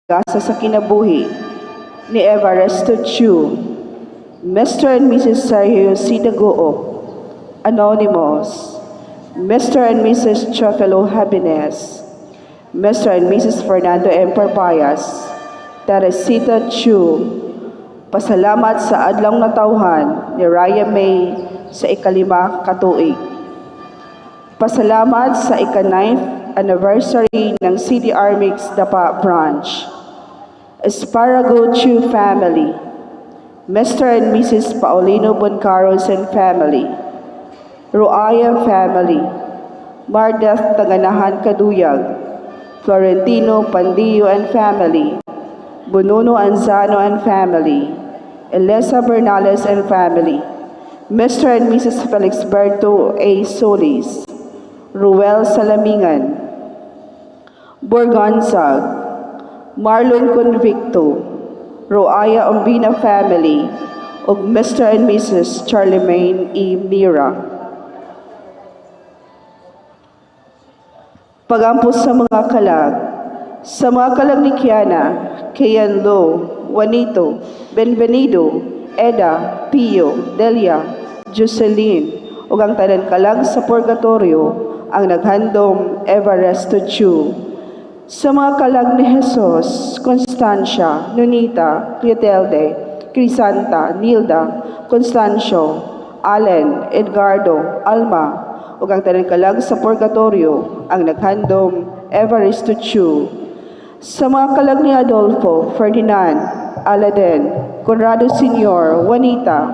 pag-asa sa kinabuhi ni Evaristo Chu, Mr. and Mrs. Sergio C. Daguo, Anonymous, Mr. and Mrs. Chofelo Habines, Mr. and Mrs. Fernando M. Parbayas, Teresita Chu. Pasalamat sa adlong natawhan ni Raya May sa ika-5 katuig. Pasalamat sa ika-9th anniversary ng CDR Mix Dapa Branch. Esparago Chu family, Mr. and Mrs. Paulino Boncaros and family, Ruaya family, Mardeth Taganahan Kaduyag, Florentino Pandillo and family, Bonono Anzano and family, Elisa Bernales and family, Mr. and Mrs. Felix Berto A. Solis, Ruel Salamingan, Borgansag, Marlon Convicto, Roaya Umbina family, ug Mr. and Mrs. Charlemagne E. Mira. Pagampos sa mga kalag ni Kiana, Kian Lo, Juanito, Benvenido, Eda, Pio, Delia, Jocelyn, ug ang tanan kalag sa purgatorio, ang naghandom Evaristo Chu. Sa mga kalag ni Jesus, Constancia, Nunita, Cleotelde, Crisanta, Nilda, Constancio, Allen, Edgardo, Alma, ug ang tanan kalag sa purgatorio, ang naghandom Evaristo Chu. Sa mga kalag ni Adolfo, Ferdinand, Aladen, Conrado Sr., Juanita,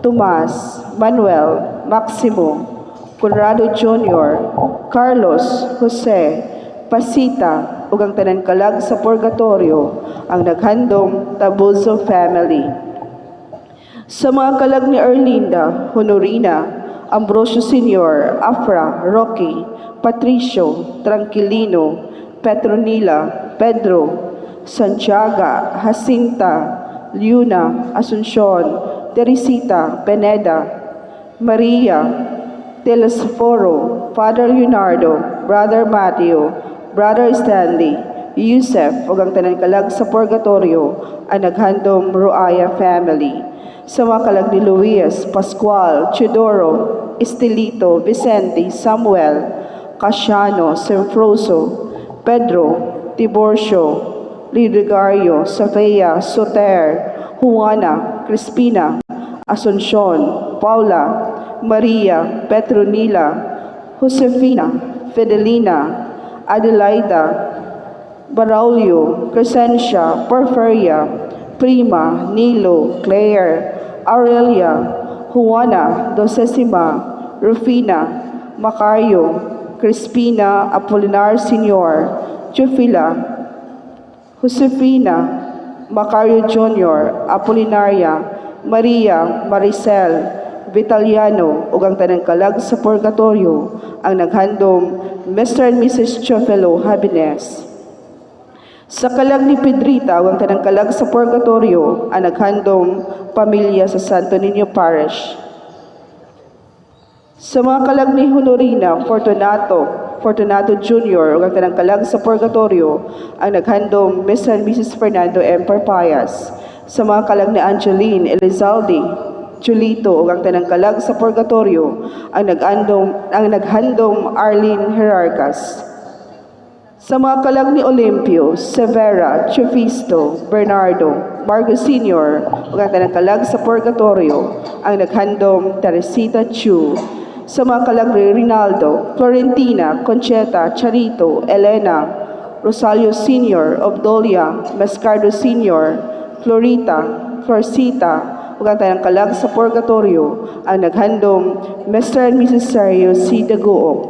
Tomas, Manuel, Maximo, Conrado Jr., Carlos, Jose, Pasita, ug ang tanan kalag sa purgatorio, ang naghandom Tabuzo family. Sa mga kalag ni Erlinda, Honorina, Ambrosio Sr., Afra, Rocky, Patricio, Tranquilino, Petronila, Pedro, Santiago, Jacinta, Liuna, Asuncion, Teresita, Pineda, Maria, Telesforo, Father Leonardo, Brother Matthew, Brother Stanley, Yusef, ug ang tanan kalag sa purgatorio, ang naghandom Ruaya family. Sa mga kalag ni Luis, Pascual, Chidoro, Estelito, Vicente, Samuel, Casiano, Semfroso, Pedro, Tiborcio, Lidegario, Sofia, Soter, Juana, Crispina, Asuncion, Paula, Maria, Petronila, Josefina, Fidelina, Adelaida, Baraulio, Crescencia, Porfiria, Prima, Nilo, Claire, Aurelia, Juana, Dosesima, Rufina, Macario, Crispina, Apolinar Sr., Jufila, Josefina, Macario Jr., Apolinaria, Maria, Maricel, Vitaliano, ug ang tanang kalag sa purgatorio, ang naghandom Mr. and Mrs. Chofelo Habines. Sa kalag ni Pedrita, ug ang tanang kalag sa purgatorio, ang naghandom pamilya sa Santo Niño Parish. Sa mga kalag ni Honorina, Fortunato Jr., ug ang tanang kalag sa purgatorio, ang naghandom Mr. and Mrs. Fernando M. Parpayas. Sa mga kalag ni Angeline Elizalde, Julito, ug ang tanang kalag sa purgatorio, ang naghandom Arlene Herarcas. Sa mga kalag ni Olimpio, Severa, Chufisto, Bernardo, Margo Sr., ug ang tanang kalag sa purgatorio, ang naghandom Teresita Chu. Sa mga kalag ni Rinaldo, Florentina, Concheta, Charito, Elena, Rosario Sr., Obdolia, Mascardo Sr., Florita, Florcita, ug ang tanang kalag sa purgatorio, ang naghandom Mr. and Mrs. Sergio C. Daguo.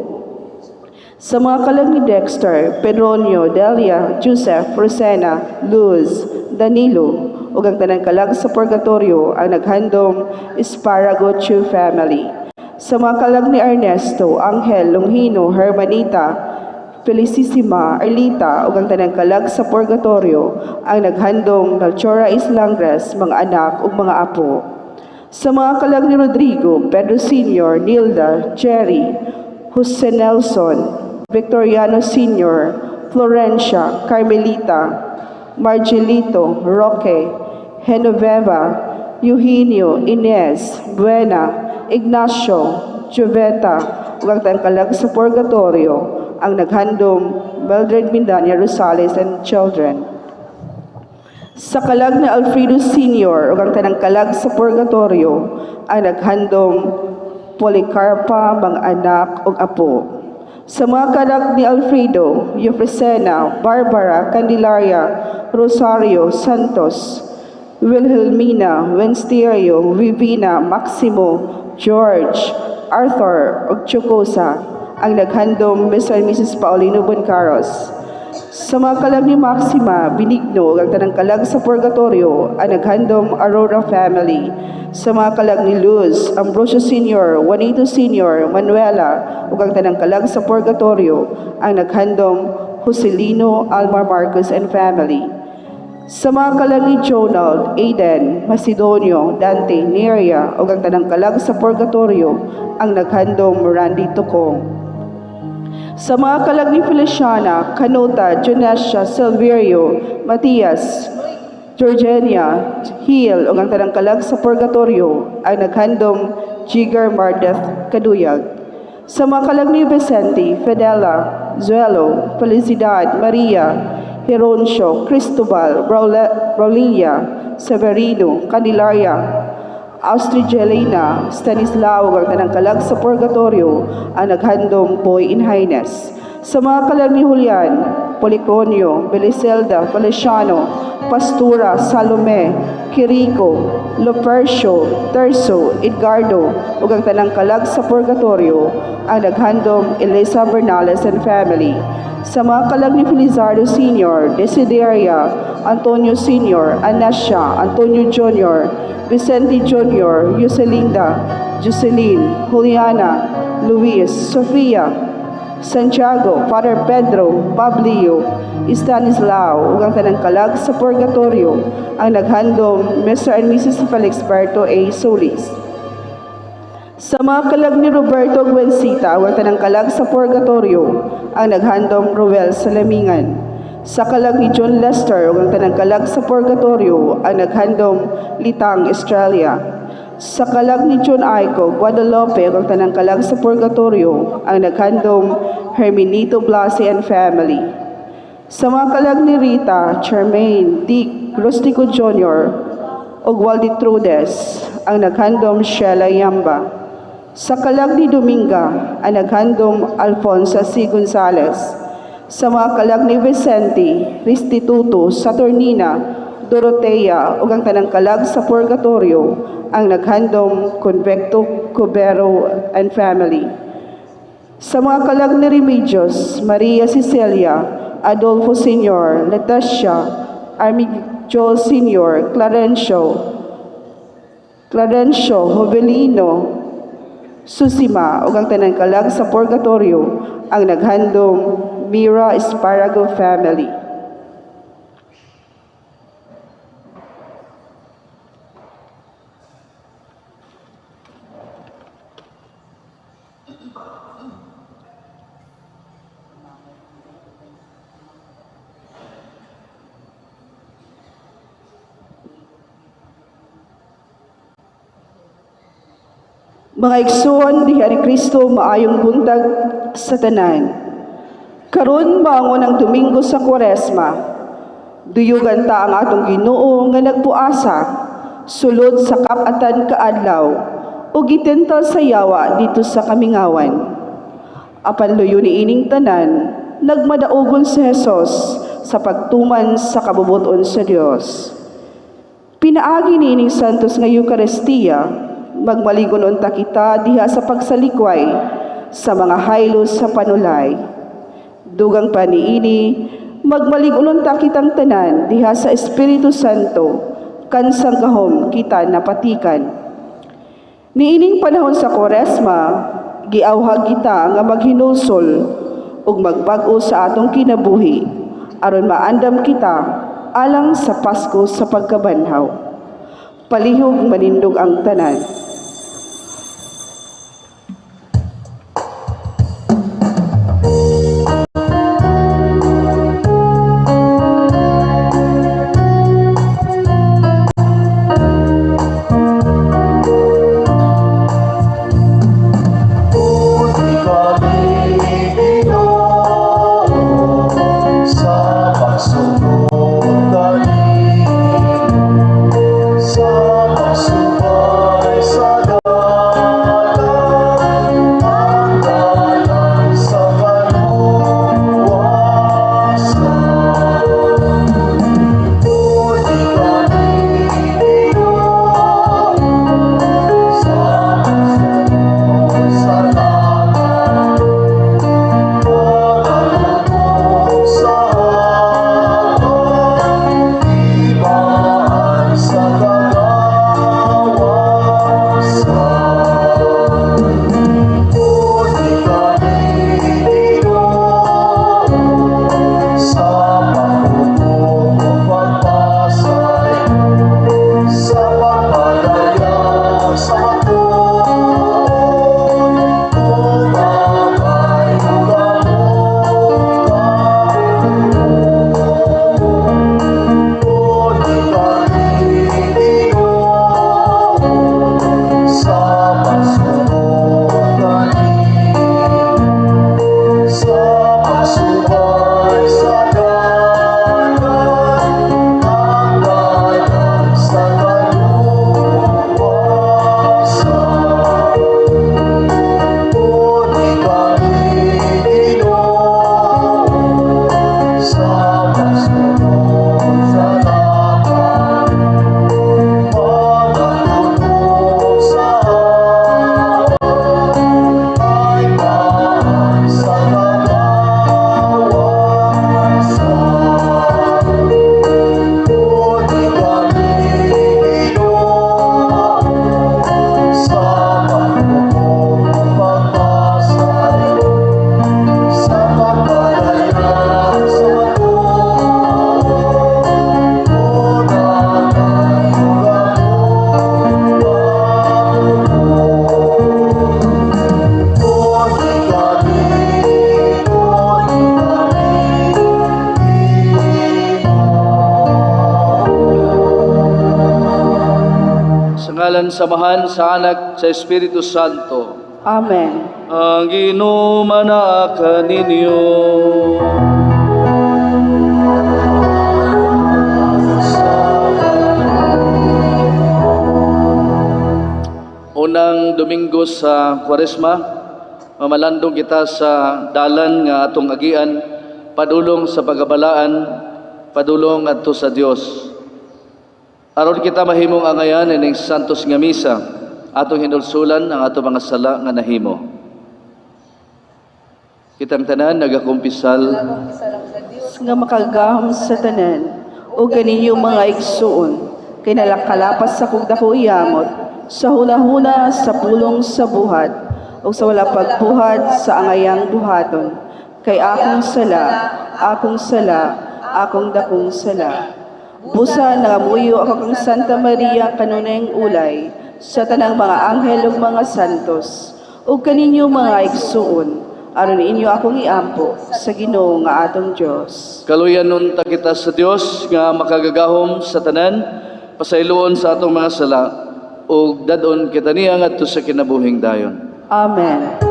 Sa mga kalag ni Dexter, Pedronio, Delia, Joseph, Rosena, Luz, Danilo, ug ang tanang kalag sa purgatorio, ang naghandom Esparago Chu family. Sa mga kalag ni Ernesto, Angel, Longhino, Hermanita, Felicissima, Arlita, ug ang tanang kalag sa purgatorio, ang naghandom Melchora Islangres, mga anak ug mga apo. Sa mga kalag ni Rodrigo, Pedro Sr., Nilda, Jerry, Jose Nelson, Victoriano Sr., Florencia, Carmelita, Margelito, Roque, Genoveva, Eugenio, Inez, Buena, Ignacio, Joveta, ug ang tangkalag sa purgatorio, ang naghandom Mildred Mindania Rosales and children. Sa kalag ni Alfredo Sr. ug ang tanang kalag sa purgatorio, ang naghandom Policarpa, mga anak ug apo. Sa mga kalag ni Alfredo, Eufresena, Barbara, Candelaria, Rosario, Santos, Wilhelmina, Wensterio, Vivina, Maximo, George, Arthur ug Chocosa, ang naghandom Mr. and Mrs. Paulino Boncaros. Sa mga kalag ni Maxima, Benigno, ug ang tanang kalag sa purgatorio, ang naghandom Aurora family. Sa mga kalag ni Luz, Ambrosio Sr., Juanito Sr., Manuela, ug ang tanang kalag sa purgatorio, ang naghandom Joselino, Almar Marcos and family. Sa mga kalag ni Jonald, Aiden, Macedonio, Dante, Neria, ug ang tanang kalag sa purgatorio, ang naghandom Randy Tocong. Sa mga kalag ni Feliciana, Canota, Jonesia, Silverio, Matias, Georgenia, Hill, ug ang tanang kalag sa purgatorio, ang naghandom Jigar Mardeth Kaduyag. Sa mga kalag ni Vicente, Fidela, Zuelo, Felicidad, Maria, Heroncio, Cristobal, Braulia, Severino, Candelaria, Austrigelina, Stanislao, ug ang tanang kalag sa purgatorio, ang naghandom Boy in Highness. Sa mga kalag ni Julian, Policronio, Beliselda, Feliciano, Pastura, Salome, Quirico, Lopercio, Terso, Edgardo, ug ang tanang kalag sa purgatorio, ang naghandom Elisa Bernales and family. Sa mga kalag ni Felizardo Sr., Desideria, Antonio Sr., Anesha, Antonio Jr., Vicente Jr., Yuselinda, Jocelyn, Juliana, Luis, Sofia, Santiago, Father Pedro, Pablio, Stanislao, ug ang tanang kalag sa purgatorio, ang naghandom Mr. and Mrs. Felix Berto A. Solis. Sa mga kalag ni Roberto Guencita, ug ang tanang kalag sa purgatorio, ang naghandom Roel Salamingan. Sa kalag ni John Lester, ug ang tanang kalag sa purgatorio, ang naghandom Litang Estrella. Sa kalag ni John Aiko, Guadalupe, ug ang tanang kalag sa purgatorio, ang naghandom Herminito Blasi and family. Sa mga kalag ni Rita, Charmaine, Dick, Rustico Jr., ug Waldi Trudes, ang naghandom Sheila Yamba. Sa kalag ni Dominga, ang naghandom Alfonso C. Gonzales. Sa mga kalag ni Vicente, Restituto, Saturnina, Dorotea, ug ang tanang kalag sa purgatorio, ang naghandom Convecto Cubero and family. Sa mga kalag ni Remedios, Maria Cecilia, Adolfo Sr., Leticia, Armigol Sr., Clarencio, Jovelino, Susima, ug ang tanang kalag sa purgatorio, ang naghandom Mira Esparago family. Mga igsoon diha ni Kristo, maayong buntag sa tanan. Karon maangon ang Domingo sa Kwaresma. Duyugan ta ang atong Ginoo nga nagpuasa sulod sa kap-atan kaadlaw ug gitental sa yawa dito sa kamingawan. Apan luyo ni ining tanan, nagmadaugon si Hesus sa pagtuman sa kabubuton sa Dios. Pinaagi ni ining santos nga Eucharistia, magmaligon unta kita diha sa pagsalikway sa mga haylos sa panulay. Dugang pa niini, magmaligon unta kitang tanan diha sa Espiritu Santo, kansang gahom kita napatikan. Niining panahon sa Kwaresma, giawhag kita nga maghinulsol ug magbag-o sa atong kinabuhi aron maandam kita alang sa Pasko sa pagkabanhaw. Palihog manindog ang tanan. samahan sa Anak sa Espiritu Santo. Amen. Ang inumanak ninyo. Unang Domingo sa Kwaresma, mamalandong kita sa dalan nga atong agian, padulong sa pagabalaan, padulong adto sa Dios. Aron kita mahimong angayan ining santos nga misa, atong hinulsulan ang atong mga sala nga nahimo. Kitang tanan nagakumpisal Nga makagahom sa tanan, o ganinyo mga igsuon, kay nalakalapas sa kugdako iyamot, sa hula-hula, sa pulong sa buhat, o sa wala pagbuhat sa angayang buhaton, kay akong sala, akong dakong sala. Busa nangamuyo ako kang Santa Maria kanunayng ulay, sa tanang mga anghel ug mga santos, o kaninyo mga igsuon, aron inyo akong iampo sa Ginoo nga atong Dios. kaluyan nun ta kita sa Dios nga makagagahom sa tanan, pasayloon sa atong mga sala, ug dadon kita niya ngadto sa kinabuhing dayon. Amen.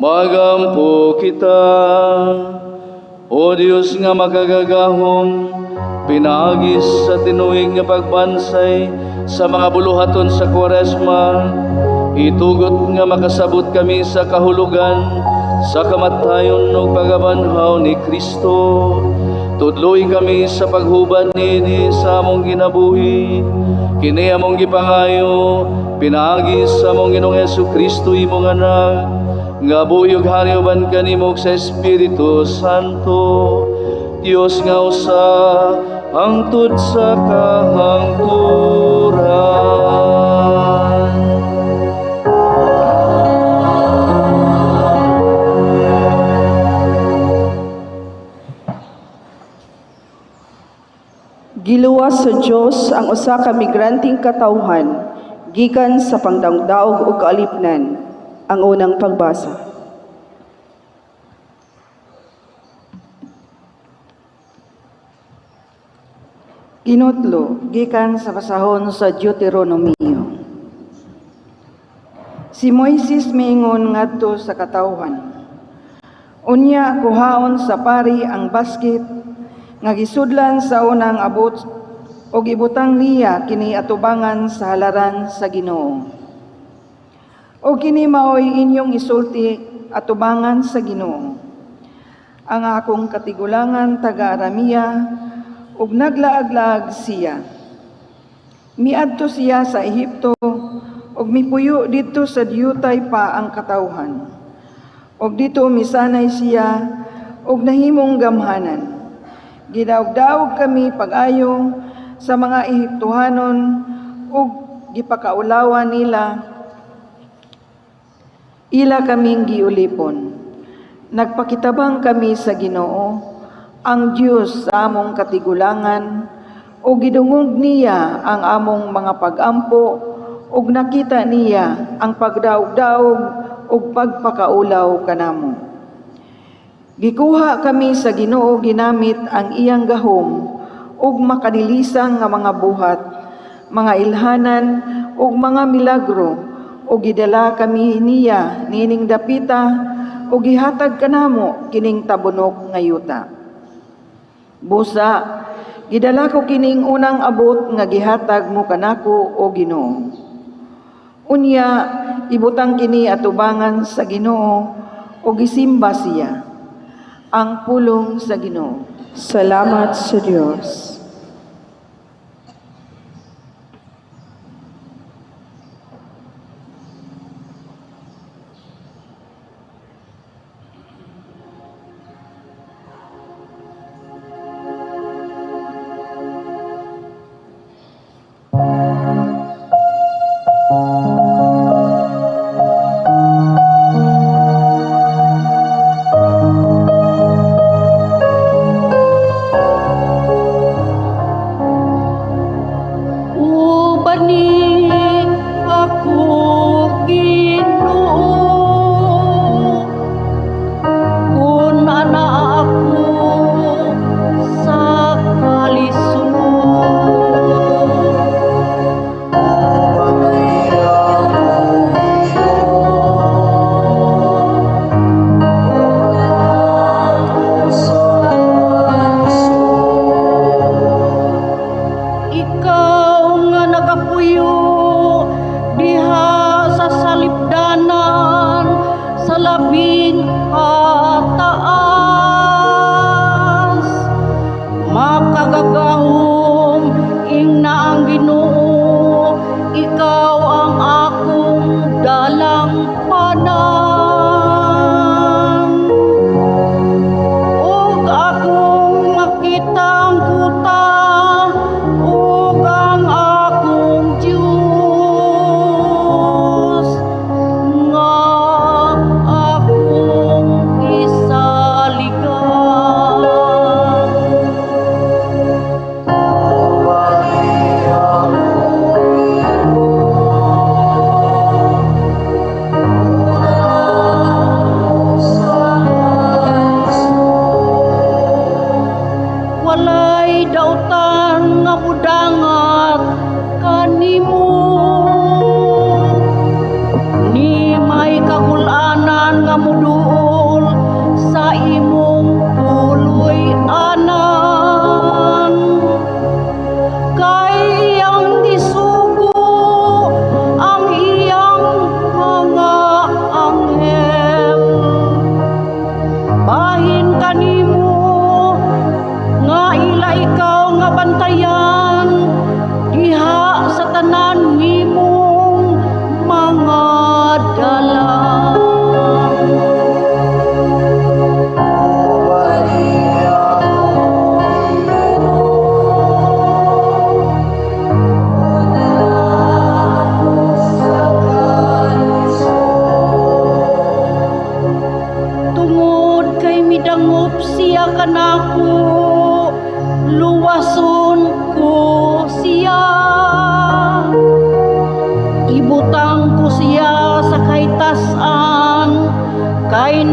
Magampo kita, O Diyos nga makagagahom, pinagis sa tinuig nga pagbansay sa mga buluhaton sa Kwaresma, itugot nga makasabot kami sa kahulugan, sa kamatayon o pagabanhaw ni Kristo. Tudloy kami sa paghubad ni sa among ginabuhi, kini among gipangayo, pinagis sa among Ginoong Jesucristo imong anak, nga buyog hariuban kanimo sa Espiritu Santo, Dios nga usa hangtod sa kahangturan. Giluwas sa Dios ang usa ka migranting katawhan gikan sa pangdaog ug kaalipnan. Ang unang pagbasa. Ginutlo, gikan sa basahon sa Deuteronomio. Si Moises miingon ngadto sa katawhan, unya kuhaon sa pari ang basket nga gisudlan sa unang abot o gibutang niya kini atubangan sa halaran sa Ginoo. O kini maoy inyong isulti atubangan sa Ginoo. Ang akong katigulangan taga-Aramia, ug naglaag-laag siya. Miadto siya sa Ehipto, ug mipuyo dito sa diyutay pa ang katawhan. Ug dito misanay siya, ug nahimong gamhanan. Gidaog-daog kami pag-ayo sa mga Ehiptohanon, ug gipakaulawan ila kaming giulipon. Nagpakitabang kami sa Ginoo, ang Dios sa among katigulangan, o gidungog niya ang among mga pag-ampo, ug nakita niya ang pagdaog-daog ug pagpakaulaw kanamo. Gikuha kami sa Ginoo ginamit ang iyang gahom, ug makadilisang nga mga buhat, mga ilhanan ug mga milagro, ug gidala kami niya nining dapita, ug gihatag kanamo kining tabunok nga yuta. Busa, gidala ko kining unang abot nga gihatag mo kanako o Ginoo. Unya, ibutang kini atubangan sa Ginoo o gisimba siya. Ang pulong sa Ginoo. Salamat sa Diyos.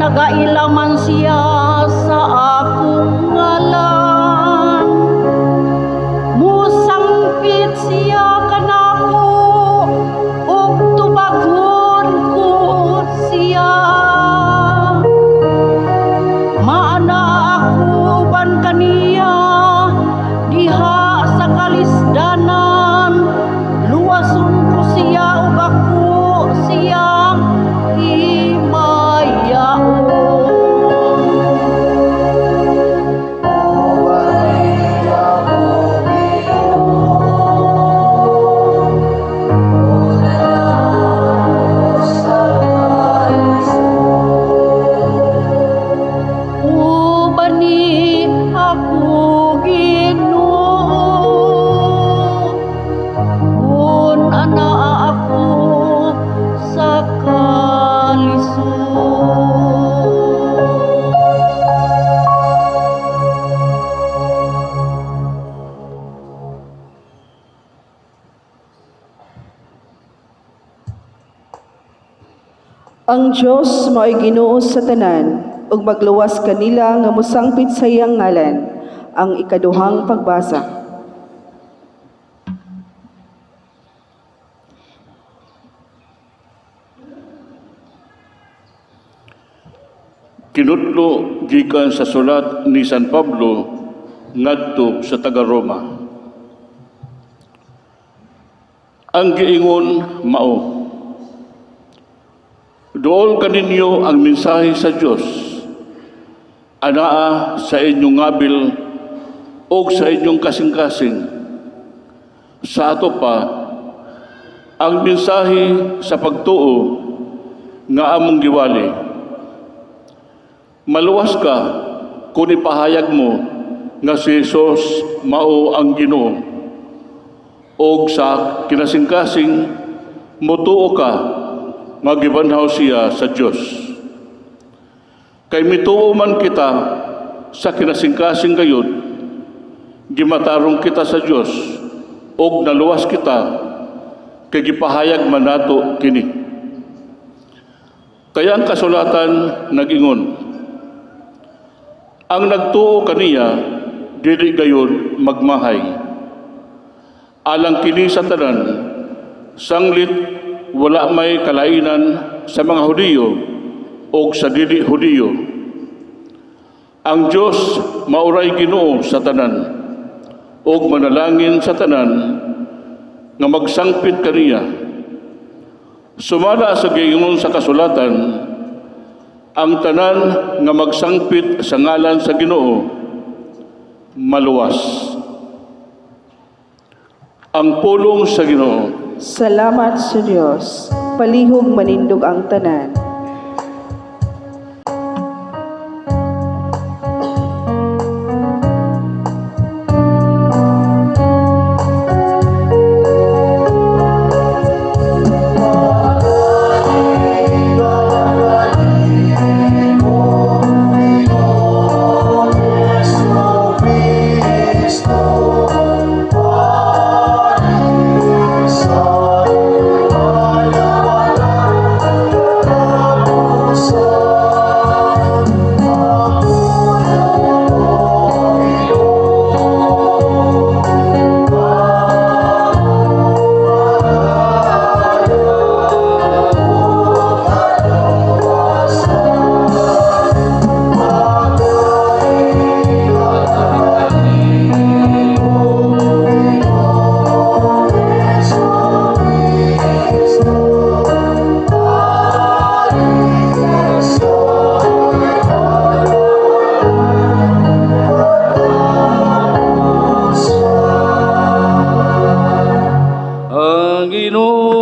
nagailaman siya sa akong ngalan. Musampit siya kanako, ug tubagon ko siya. Maana ako ban kaniya, diha sa kalisdanan, luwason ko siya ug ako siyang Ang Dios mao'y Ginoo sa tanan, ug magluwas kanila nga mosangpit sa iyang ngalan. Ang ikaduhang pagbasa. Kinutlo gikan sa sulat ni San Pablo ngadto sa taga Roma. Ang giingon mao, duol kaninyo ang mensahe sa Dios, anaa sa inyong ngabil o sa inyong kasing-kasing. Sa ato pa, ang mensahe sa pagtuo nga among giwali. Maluwas ka kung ipahayag mo nga si Jesus mao ang Ginoo. O sa kinasing-kasing, mutuo ka nga gibanhaw siya sa Dios. Kay mituo man kita sa kinasing-kasing gayud, gimatarong kita sa Dios og naluwas kita kay gipahayag man nato kini. Kaya ang kasulatan nag-ingon, ang nagtuo kaniya dili gayud magmahay. Alang kini sa tanan, sanglit wala may kalainan sa mga Hudiyo o sa dili Hudiyo. Ang Dios mauray Ginoo sa tanan o manalangin sa tanan nga magsangpit kaniya. Sumala sa giingon sa kasulatan, ang tanan nga magsangpit sa ngalan sa Ginoo maluwas. Ang pulong sa Ginoo. Salamat sa Dios. Palihog manindog ang tanan.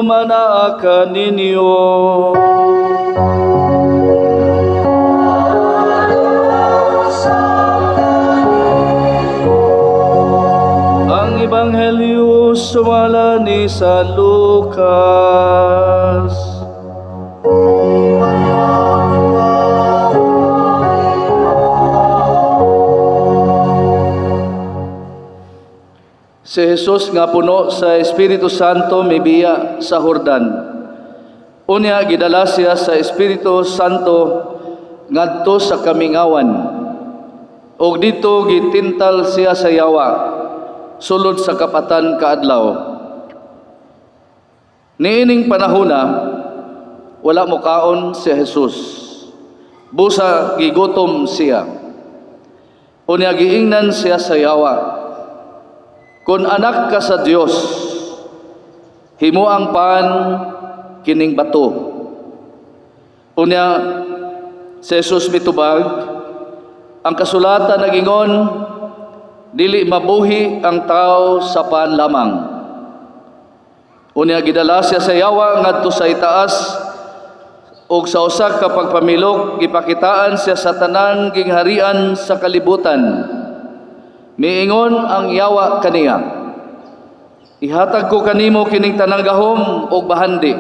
Manaakan ninyo. Ang Ebanghelyo sumala ni San Lucas. Si Jesus nga puno sa Espiritu Santo mibiya sa Jordan. Unya gidala siya sa Espiritu Santo ngadto sa kamingawan. Og dito gitintal siya sa yawa sulod sa kapatan kaadlaw. Niining panahona wala mo kaon si Jesus. Busa gigutom siya. Unya giingnan siya sa yawa. Kung anak ka sa Dios, himo ang pan kining bato. Unya, si Jesus mitubag, ang kasulatan nagingon, dili mabuhi ang tao sa pan lamang. Unya, gidala siya sa yawa ngadto sa itaas, ug sa usa ka pagpamilok, gipakitaan siya sa tanan gingharian sa kalibutan. Miingon ang yawa kaniya, ihatag ko kanimo kining tanang gahom o bahandi.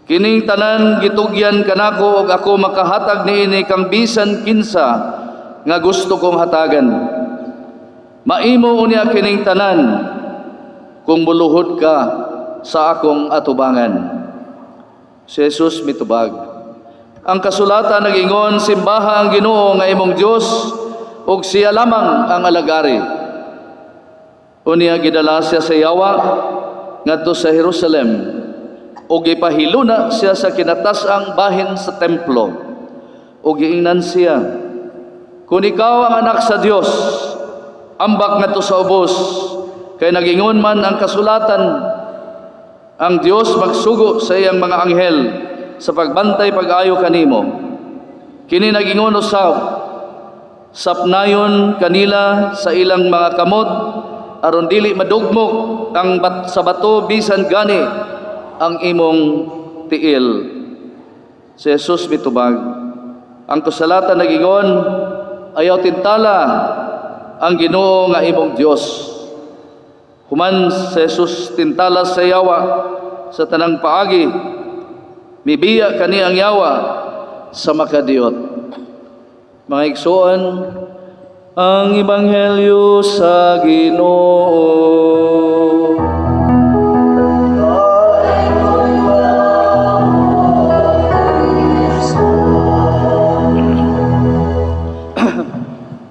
Kining tanan gitugyan kanako og ako makahatag niini kang bisan kinsa nga gusto kong hatagan. Maimo unya kining tanan kung muluhod ka sa akong atubangan. Si Jesus mitubag. Ang kasulatan nag-ingon, simbaha ang Ginoo nga imong Dios ug siya lamang ang alagari. Unya gidala siya sa Yawa ngadto sa Jerusalem ug ipahiluna siya sa kinatas-ang bahin sa templo ug giingnan siya, kung ikaw ang anak sa Dios, ambak ngadto sa ubos, kay nag-ingon man ang kasulatan, ang Dios magsugo sa iyang mga anghel sa pagbantay pag-ayo kanimo. Kini nag-ingon usab, sapnayon kanila sa ilang mga kamot aron dili madugmok ang sa bato bisan gani ang imong tiil. Si Jesus mitubag. Ang kasulatan nag-ingon, ayaw tintala ang Ginoo nga imong Dios. Human si Jesus tintala sa Yawa sa tanang paagi, mibiya kani ang Yawa sa makadiyot. Mga igsoon, ang Ebanghelyo sa Ginoo.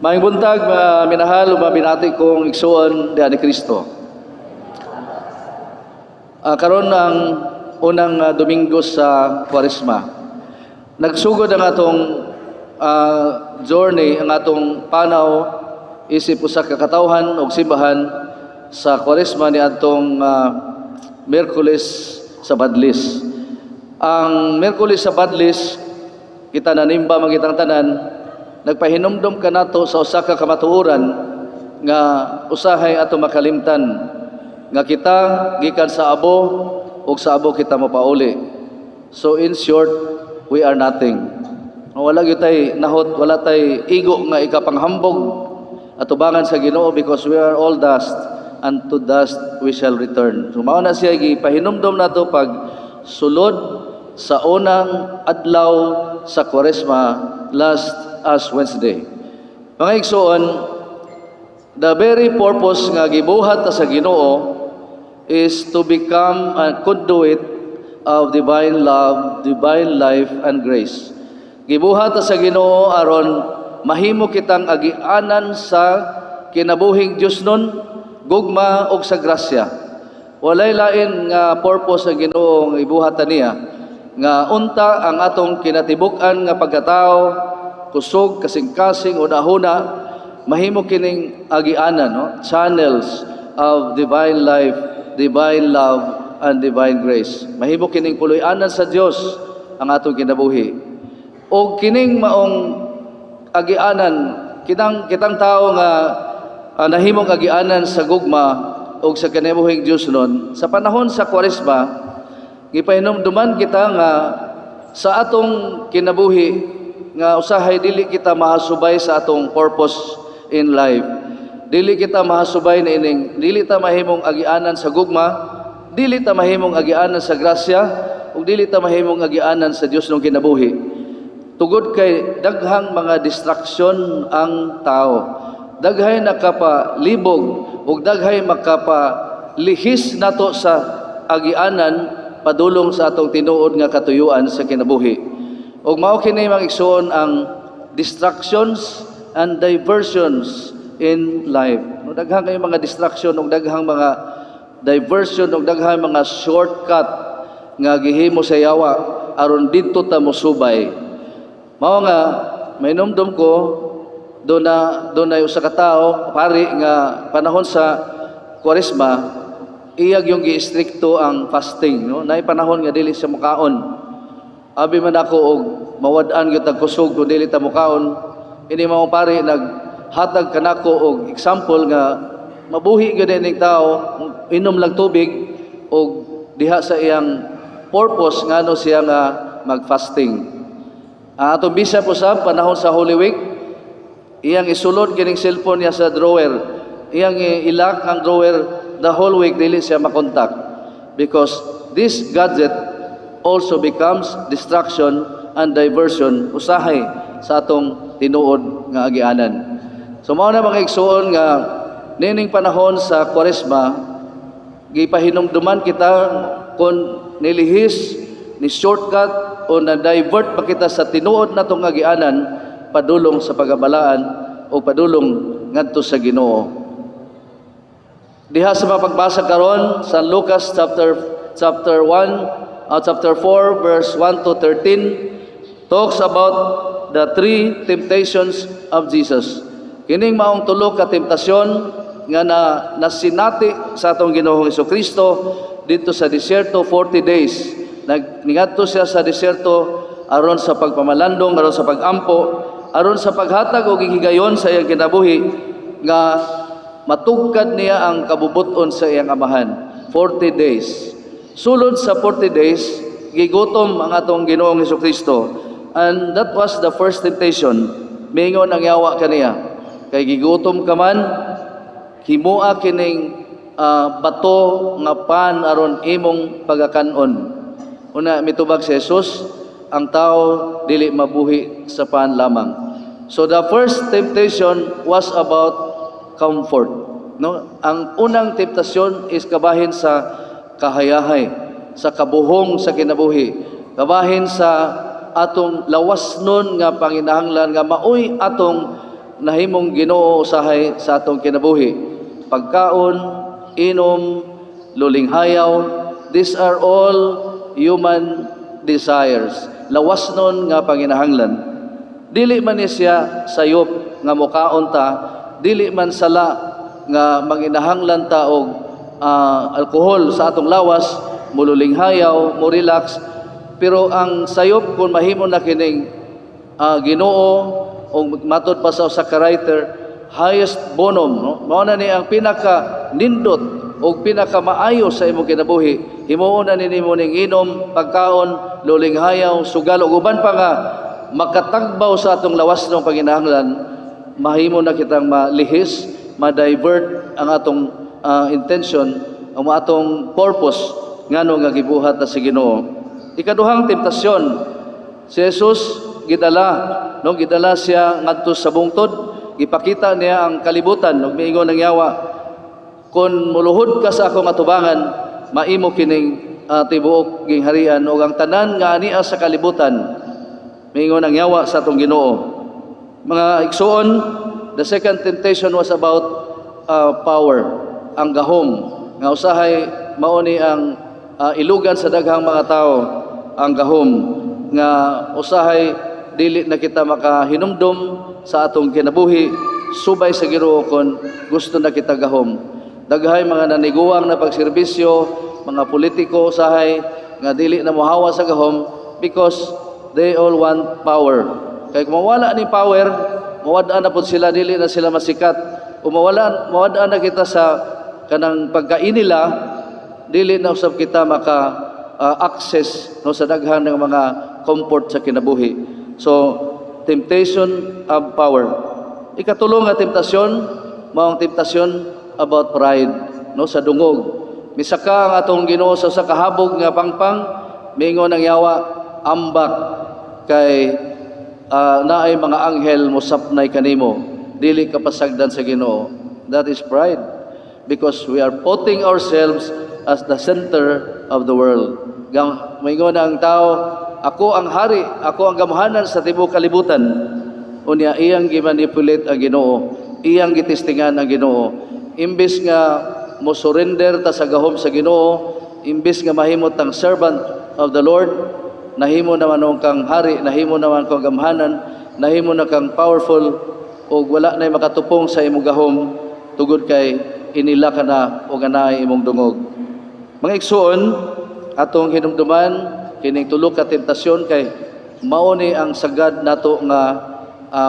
Maayong buntag, minahal, binati kong igsoon diha ni Kristo. Karon ang unang Domingo sa Kwaresma. Nagsugod ang atong journey, ang atong panaw isip usa ka katawhan og simbahan sa Kwaresma ni atong Miyerkules sa Badlis. Ang Miyerkules sa Badlis, kita nanimba magitang tanan, nagpahinumdum ka nato sa usa ka kamatuoran nga usahay ato makalimtan nga kita gikan sa abo ug sa abo kita mapauli. So in short, we are nothing. Wala gyud tay nahot, wala tay igo nga ikapanghambog atubangan sa Ginoo, because we are all dust and to dust we shall return. So mao na siya gipahinumdum nato pag sulod sa unang adlaw sa Kwaresma, last as Wednesday. Mga igsoon, the very purpose nga gibuhat ta sa Ginoo is to become a conduit of divine love, divine life and grace. Gibuhat ta sa Ginoo aron mahimo kitang agianan sa kinabuhing Dios nun, gugma og sa grasya. Walay lain nga purpose sa Ginoo nga ibuhat ta niya nga unta ang atong kinatibuk-an nga pagkatao, kusog, kasing-kasing, una-huna, mahimo kining agianan, no? Channels of divine life, divine love, and divine grace. Mahimo kining puloy-anan sa Dios ang atong kinabuhi. O kining maong agianan, kitang tao nga nahimong agianan sa gugma o sa kinabuhing Dios nun, sa panahon sa Kwaresma, gipahinumduman kita nga sa atong kinabuhi nga usahay dili kita mahasubay sa atong purpose in life. Dili kita mahasubay na ining, dili ta mahimong agianan sa gugma, dili ta mahimong agianan sa grasya, ug dili ta mahimong agianan sa Dios nung kinabuhi. Tugod kay daghang mga distraction ang tao. Daghay nakapalibog ug daghay makapalihis nato sa agianan padulong sa atong tinuod nga katuyuan sa kinabuhi. Ug mao kini mga igsoon ang distractions and diversions in life. Daghang kay mga distraction ug daghang mga diversion ug daghang mga shortcut nga gihimo sa Yawa aron didto ta mosubay. Mao nga mainumdum ko do na usa ka tawo pari nga panahon sa Kwaresma iyag yung gi-stricto ang fasting, no? Nay panahon nga dili siya mukaon. Abi man ako og mawad-an gyud tag kusog kun dili ta mukaon, ini mao pare naghatag kanako og example nga mabuhi gyud ning tao, inom lang tubig og diha sa iyang purpose ngano siya nga mag-fasting. Atong bisap usab panahon sa Holy Week, iyang isulod kining cellphone niya sa drawer, iyang ilak ang drawer the whole week, dili siya makontak, because this gadget also becomes distraction and diversion usahay sa atong tinuod nga agianan. So mao na mga igsoon nga nining panahon sa Kwaresma gipahinumduman kita kon nilihis ni shortcut o na divert pa kita sa tinuod natong agianan padulong sa pagabalaan o padulong ngadto sa Ginoo. Diha sa mapagbasa karon sa Lucas chapter 4 verse 1 to 13 talks about the three temptations of Jesus. Kining maong tulo ka temptasyon nga nasinati sa atong Ginoong Hesukristo dito sa disyerto 40 days. Ngadto siya sa disyerto aron sa pagpamalandong, aron sa pagampo, aron sa paghatag og higayon sa iyang kinabuhi nga matugkad niya ang kabubuton sa iyang amahan. 40 days. Sulod sa 40 days, gigutom ang atong Ginoong Hesukristo. And that was the first temptation. Mingon ang yawa kaniya. Kay gigutom ka man, himua kining bato nga pan aron imong pagakanon. Una mitubag si Jesus, ang tao dili mabuhi sa pan lamang. So the first temptation was about comfort. No? Ang unang temptasyon is kabahin sa kahayahay, sa kabuhong sa kinabuhi, kabahin sa atong lawasnon nga panginahanglan nga maoy atong nahimong Ginoo usahay sa atong kinabuhi. Pagkaon, inom, lulinghayaw, these are all human desires. Lawasnon nga panginahanglan. Dili man ni siya sayop nga mukaon ta, dili man sala nga manginahanglan ta og alkohol sa atong lawas, mululinghayaw, mo relax. Pero ang sayop kung mahimo na kining Ginoo o matod pa sa writer, highest bonum, no? Mao na ni ang pinaka nindot o pinaka maayo sa imong kinabuhi. Himuon na nimo ning inom, pagkaon, lulinghayaw, sugal ug uban pa nga makatagbaw sa atong lawas ng panginahanglan, mahimo na kitang malihis, ma-divert ang atong intention, ang atong purpose ngano nga gibuhat na si Ginoo. Ikaduhang temptasyon, si Jesus gidala siya ngadto sa bungtod, ipakita niya ang kalibutan ug miingon ang yawa, kun muluhod ka sa akong atubangan, maimo kining tibuok gingharian ug ang tanan nga ania sa kalibutan. Miingon ang yawa sa atong Ginoo. Mga igsoon, the second temptation was about power, ang gahom nga usahay mao ni ang ilugan sa daghang mga tao, ang gahom nga usahay dili na kita makahinumdom sa atong kinabuhi subay sa Ginoo kon gusto na kita gahom. Daghay mga naniguang na pagserbisyo, mga politiko usahay nga dili na mohawa sa gahom because they all want power. Kay kung mawala ni power, mawad-an na po sila, dili na sila masikat. Kung mawad-an na kita sa kanang pagkain nila, dili na usab kita maka access no sa daghan ng mga comfort sa kinabuhi. So temptation of power. Ikatulo nga temptasyon, maong temptasyon about pride, no, sa dungog. Misaka ang atong Ginoo sa kahabog nga pangpang, mingon ang yawa, ambak kay naay mga anghel mo sapnay kanimo, dili ka pasagdan sa Ginoo. That is pride, because we are putting ourselves as the center of the world. Mingon ang tao, ako ang hari, ako ang gamhanan sa tibuok kalibutan. Unya iyang gimanipulate ang Ginoo, iyang gitistingan ang Ginoo. Imbis nga mo surrender ta sa gahom sa Ginoo, imbis nga mahimot ang servant of the Lord, nahimo naman kang hari, nahimo naman kang gamhanan, nahimo na kang powerful, o wala na makatupong sa imong gahom tugod kay inila ka na o ganaay imong dungog. Mga igsoon, atong hinumduman kining tulo ka tentasyon kay mao ni ang sagad nato nga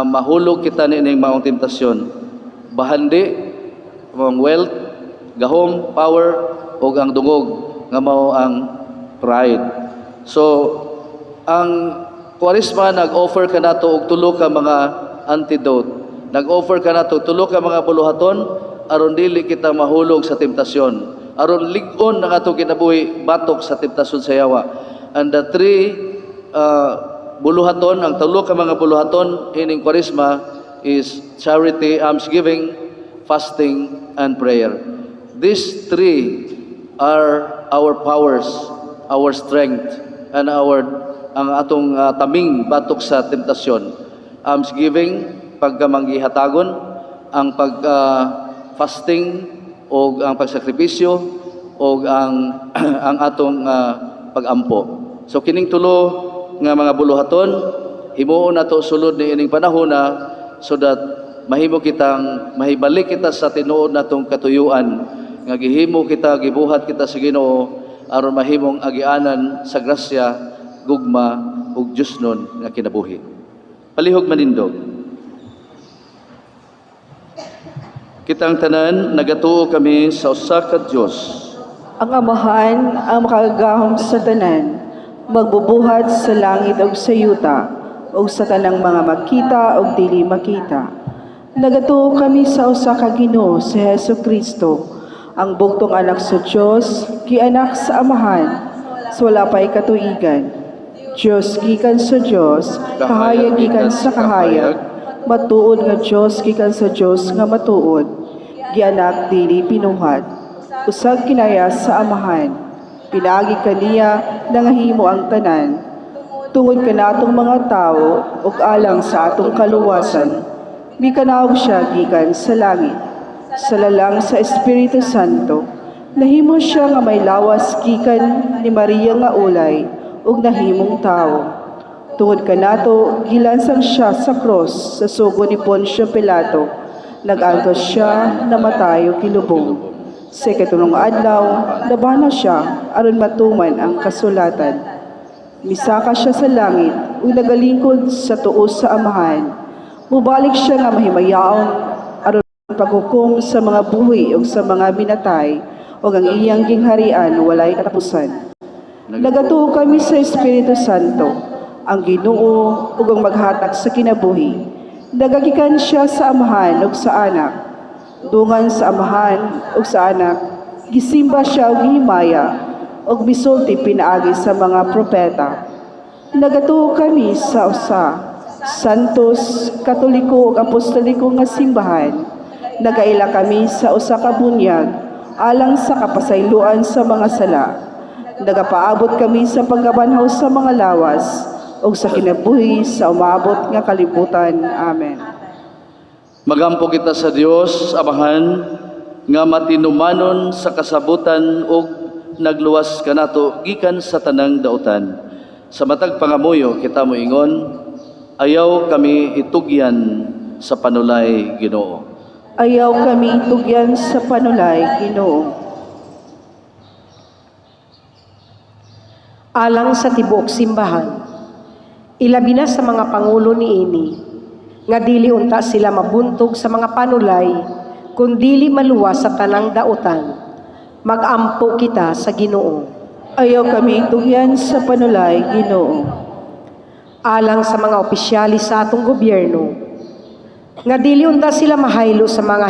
mahulog kita nining maong tentasyon. Bahandi, ang wealth, gahom, power, o ang dungog nga mao ang pride. So ang Kwaresma nag-offer ka nato og tulo ka mga antidote. Nag-offer ka nato tulo ka mga buluhaton aron dili kita mahulog sa temptasyon. Aron lig-on ang atong kinabuhi batok sa temptasyon sa yawa. And the three buluhaton, ang tulo ka mga buluhaton ining Kwaresma is charity, almsgiving, fasting, and prayer. These three are our powers, our strength, and ang atong taming batok sa temptasyon. Almsgiving, pagkamanggihatagon, ang fasting o ang pagsakripisyo o ang atong pagampo. So kining tulo nga mga buluhaton, himuon nato sulod ni ining panahon na so that mahibalik kita sa tinuod natong katuyuan nga gihimo kita, gibuhat kita sa Ginoo aron mahimong agianan sa grasya, gugma ug Diosnon nga kinabuhi. Palihog manindog. Kitang tanan nagatuo kami sa usa ka Dios. Ang Amahan, ang makagagahom sa tanan, magbubuhat sa langit ug sa yuta, ug sa tanang mga makita ug dili makita. Nagatuo kami sa usa ka Ginoo, si Hesukristo, ang bugtong anak sa Dios, gianak sa Amahan, sa wala pay katuigan. Dios gikan sa Dios, kahayag gikan sa kahayag, matuod nga Dios gikan sa Dios nga matuod, gianak dili pinuhat. Usag kinaya sa Amahan, pinagi kaniya nangahimo ang tanan, tungod kanatong mga tao ug alang sa atong kaluwasan. Mikanawag siya gikan sa langit, sa lalang sa Espiritu Santo. Nahimo siya nga may lawas gikan ni Maria nga ulay ug nahimong tao. Tungod kanato gilansang siya sa cross sa sugo ni Poncio Pilato. Nag-antos siya namatay ug kilubong. Sa ikatulong adlaw, nabana siya aron matuman ang kasulatan. Misaka siya sa langit ug nagalingkod sa tuo sa Amahan. Mubalik siya nga mahimayaon aron paghukom sa mga buhi ug sa mga binatay ug ang iyang gingharian walay katapusan. Nagatuo kami sa Espiritu Santo, ang Ginoo ug ang maghatag sa kinabuhi. Nagagikan siya sa Amahan ug sa Anak. Dungan sa Amahan ug sa Anak, gisimba siya ug gihimaya ug bisulti pinaagi sa mga propeta. Nagatuo kami sa usa santos, katoliko ug apostoliko nga simbahan. Nagaila kami sa usa ka bunyag alang sa kapasayloan sa mga sala. Nagapaabot kami sa pagkabanhaw sa mga lawas ug sa kinabuhi sa umabot nga kalibutan. Amen. Magampo kita sa Dios, Amahan, nga matinumanon sa kasabutan ug nagluwas kanato gikan sa tanang dautan. Sa matag pangamuyo kita moingon, ayaw kami itugyan sa panulay, Ginoo. Ayaw kami itugyan sa panulay, Ginoo. Alang sa tibuok simbahan, ilabi na sa mga pangulo ni ini, nga dili unta sila mabuntog sa mga panulay, kung dili maluwas sa tanang dautan, magampo kita sa Ginoo. Ayaw kami itugyan sa panulay, Ginoo. Alang sa mga opisyalis sa atong gobyerno, nga dili unta sila mahaylo sa mga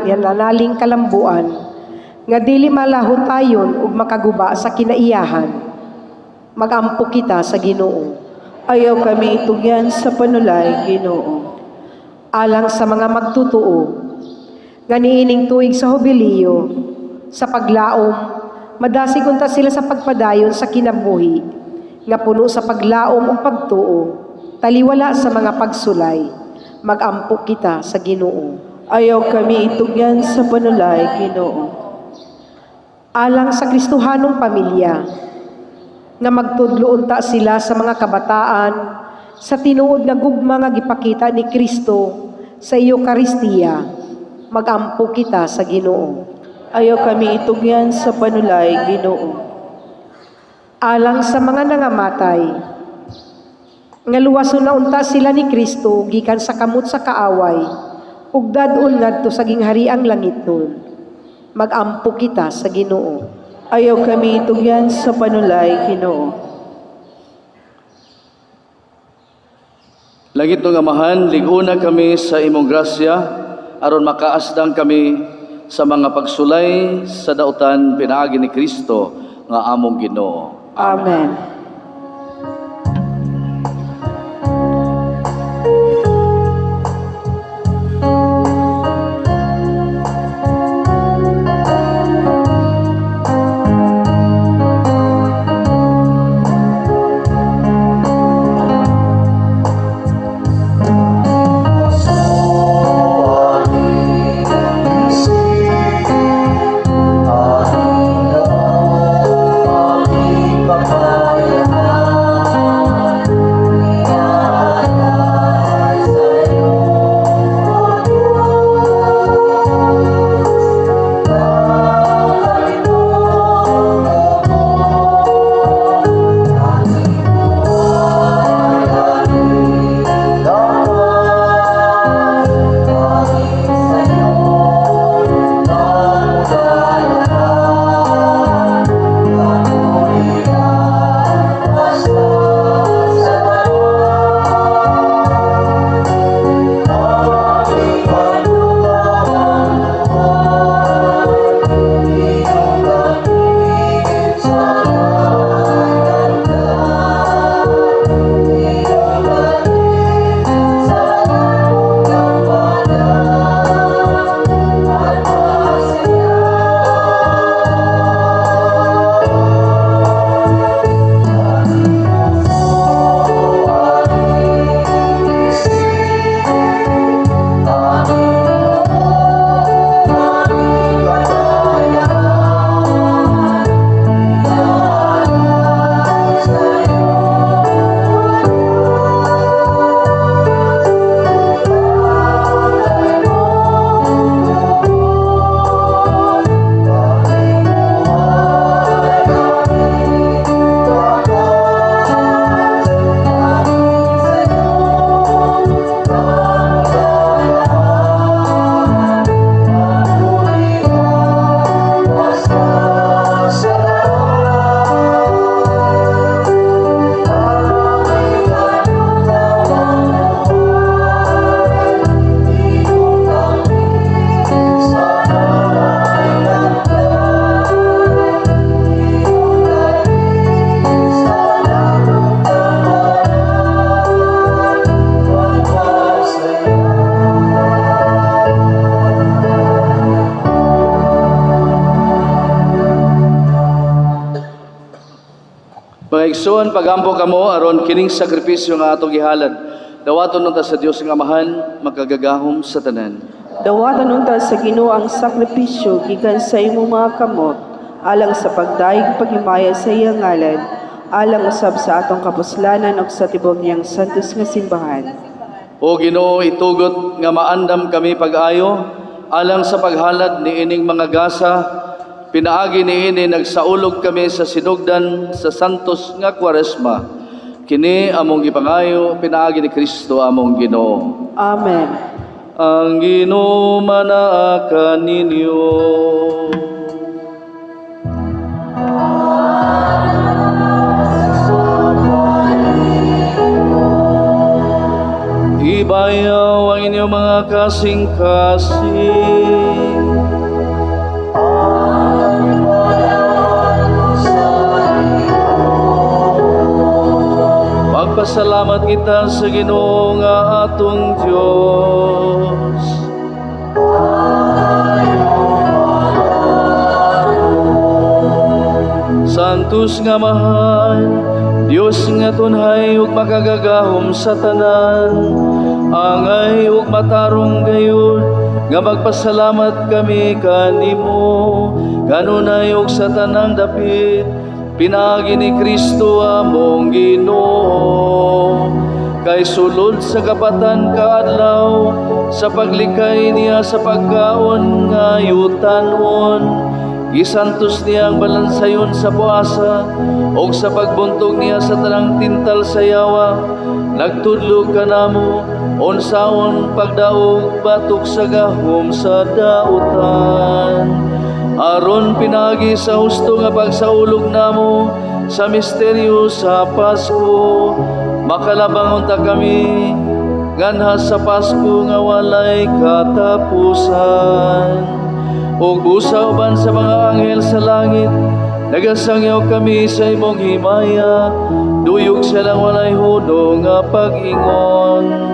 hinanaling kalambuan, nga dili malahutayon ug makaguba sa kinaiyahan, magampo kita sa Ginoo. Ayaw kami itugyan sa panulay, Ginoo. Alang sa mga magtutuo, nga niining tuig sa Hobilio, sa paglaom, madasig unta sila sa pagpadayon sa kinabuhi, nga puno sa paglaom o pagtuo, taliwala sa mga pagsulay, magampo kita sa Ginoo. Ayaw kami itugyan sa panulay, Ginoo. Alang sa Kristohanong pamilya, nga magtudlo unta sila sa mga kabataan, sa tinuod nga gugma nga gipakita ni Kristo sa Eucharistia, magampo kita sa Ginoo. Ayaw kami itugyan sa panulay, Ginoo. Alang sa mga nangamatay, nga luwason na unta sila ni Kristo gikan sa kamot sa kaaway, ug dadul ngadto sa ginghariang langitnon, magampo kita sa Ginoo. Ayaw kami itugyan sa panulay, Ginoo. Langit ng Amahan, liguna kami sa imong grasya, aron makaasdang kami sa mga pagsulay sa dautan pinaagi ni Kristo nga among Ginoo. Amen. Maigsuon pagampo kamo aron kining sakripisyo nga atong gihalad. Dawaton nun ta sa Dios nga Amahan, makagagahom sa tanan. Dawatan unta sa Ginoo ang sakripisyo gikan sa imong mga kamot, alang sa pagdaig paghimaya sa iyang ngalan, alang usab sa atong kapuslanan ug sa tibok niyang santos nga simbahan. O Ginoo, itugot nga maandam kami pag-ayo, alang sa paghalad ni ining mga gasa, pinaagi ni ini nagsaulog kami sa sinugdan sa santos nga Kwaresma. Kini among gipangayo, pinaagi ni Kristo among Ginoo. Amen. Ang Ginoo manaakan ninyo. Ibayaw ang inyong mga kasing-kasing. Magpasalamat kita sa Ginoo nga atong Dios. Santos nga mahal, Dios nga tunhay ug makagagahom sa tanan, angay ug matarong gayon nga magpasalamat kami kanimo, kanunay ug sa tanang dapit, pinaagi ni Kristo among Ginoo. Kay sulod sa kapatan kaadlaw, sa paglikay niya sa pagkaon nga yutanon, gisantos niya ang balansayon sa puasa, o sa pagbuntog niya sa tanang tintal sa yawa, nagtudlog ka namo, unsaon pagdaog batok sa gahom sa dautan. Aron pinagi sa husto nga pagsaulog namo sa misteryo sa Pasko, makalabang unta kami nganha sa Pasko nga walay katapusan. Ug busa uban sa mga anghel sa langit, nagasangyaw kami sa imong himaya, duyog silang walay huno nga pag-ingon.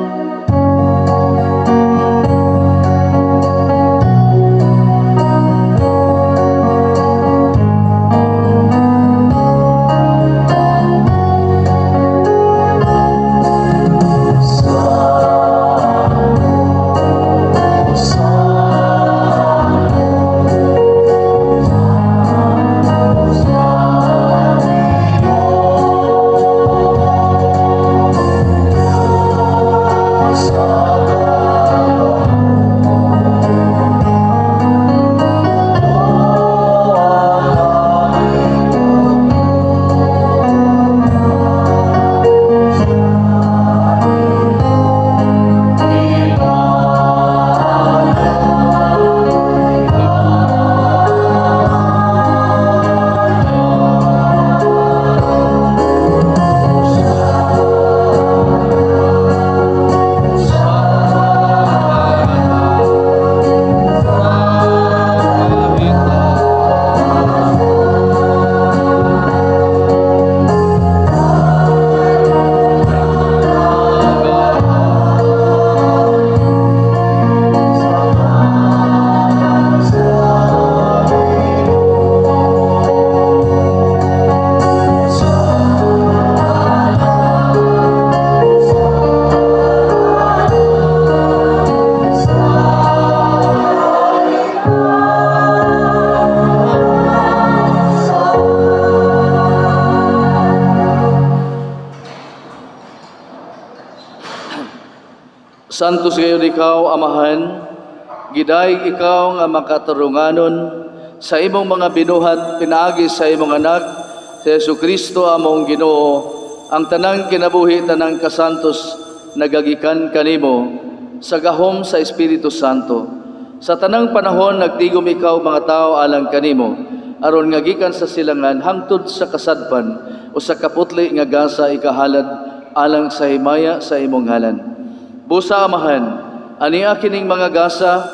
Santos gayon ikaw, Amahan, gidaig ikaw nga makatarunganon sa imong mga binuhat pinaagi sa imong anak, si Jesucristo among Ginoo, ang tanang kinabuhi tanang kasantos nagagikan kanimo sa gahom sa Espiritu Santo. Sa tanang panahon nagtigom ikaw mga tao alang kanimo, aron nga gikan sa silangan hangtod sa kasadpan o sa kaputli nga gasa ikahalad alang sa himaya sa imong ngalan. Busa, Amahan, ani kining mga gasa,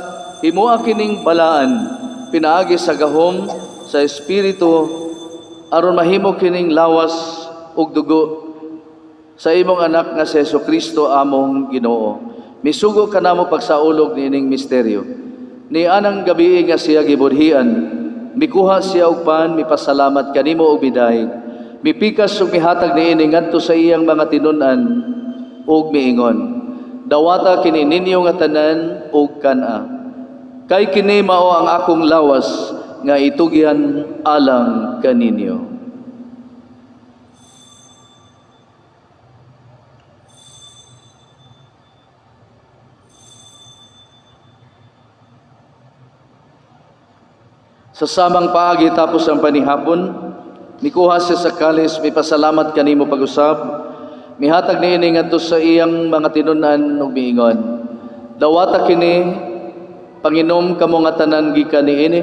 himo kining balaan, pinaagi sa gahom sa Espiritu, aron mahimo kining lawas ug dugo sa imong anak nga si Jesucristo among Ginoo. Misugo ka namo pagsaulog niining misteryo. Ni anang gabi nga siya gibudhian, mikuha siya og pan, mipasalamat kanimo og biday. Mipikas ug mihatag niini ngadto sa iyang mga tinun-an ug miingon, dawata kini ninyo nga tanan ug kana. Kay kini mao ang akong lawas nga itugyan alang kaninyo. Sa samang paagi tapos ang panihapon, mikuha siya sa kalis, may pasalamat kanimo pag-usab, mihatag niini ngadto sa iyang mga tinun-an ug miingon, dawata kini Panginom kamo nga tanan gikan niini,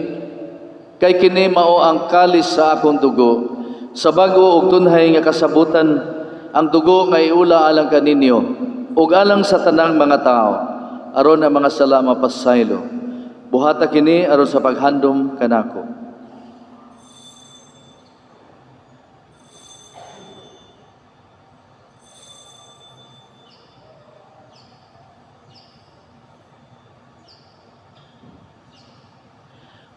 kay kini mao ang kalis sa akong dugo, sa bago ug tunhay nga kasabutan, ang dugo nga iula alang kaninyo ug alang sa tanang mga tao, aron ang mga sala mapasaylo. Buhata kini aron sa paghandom kanako.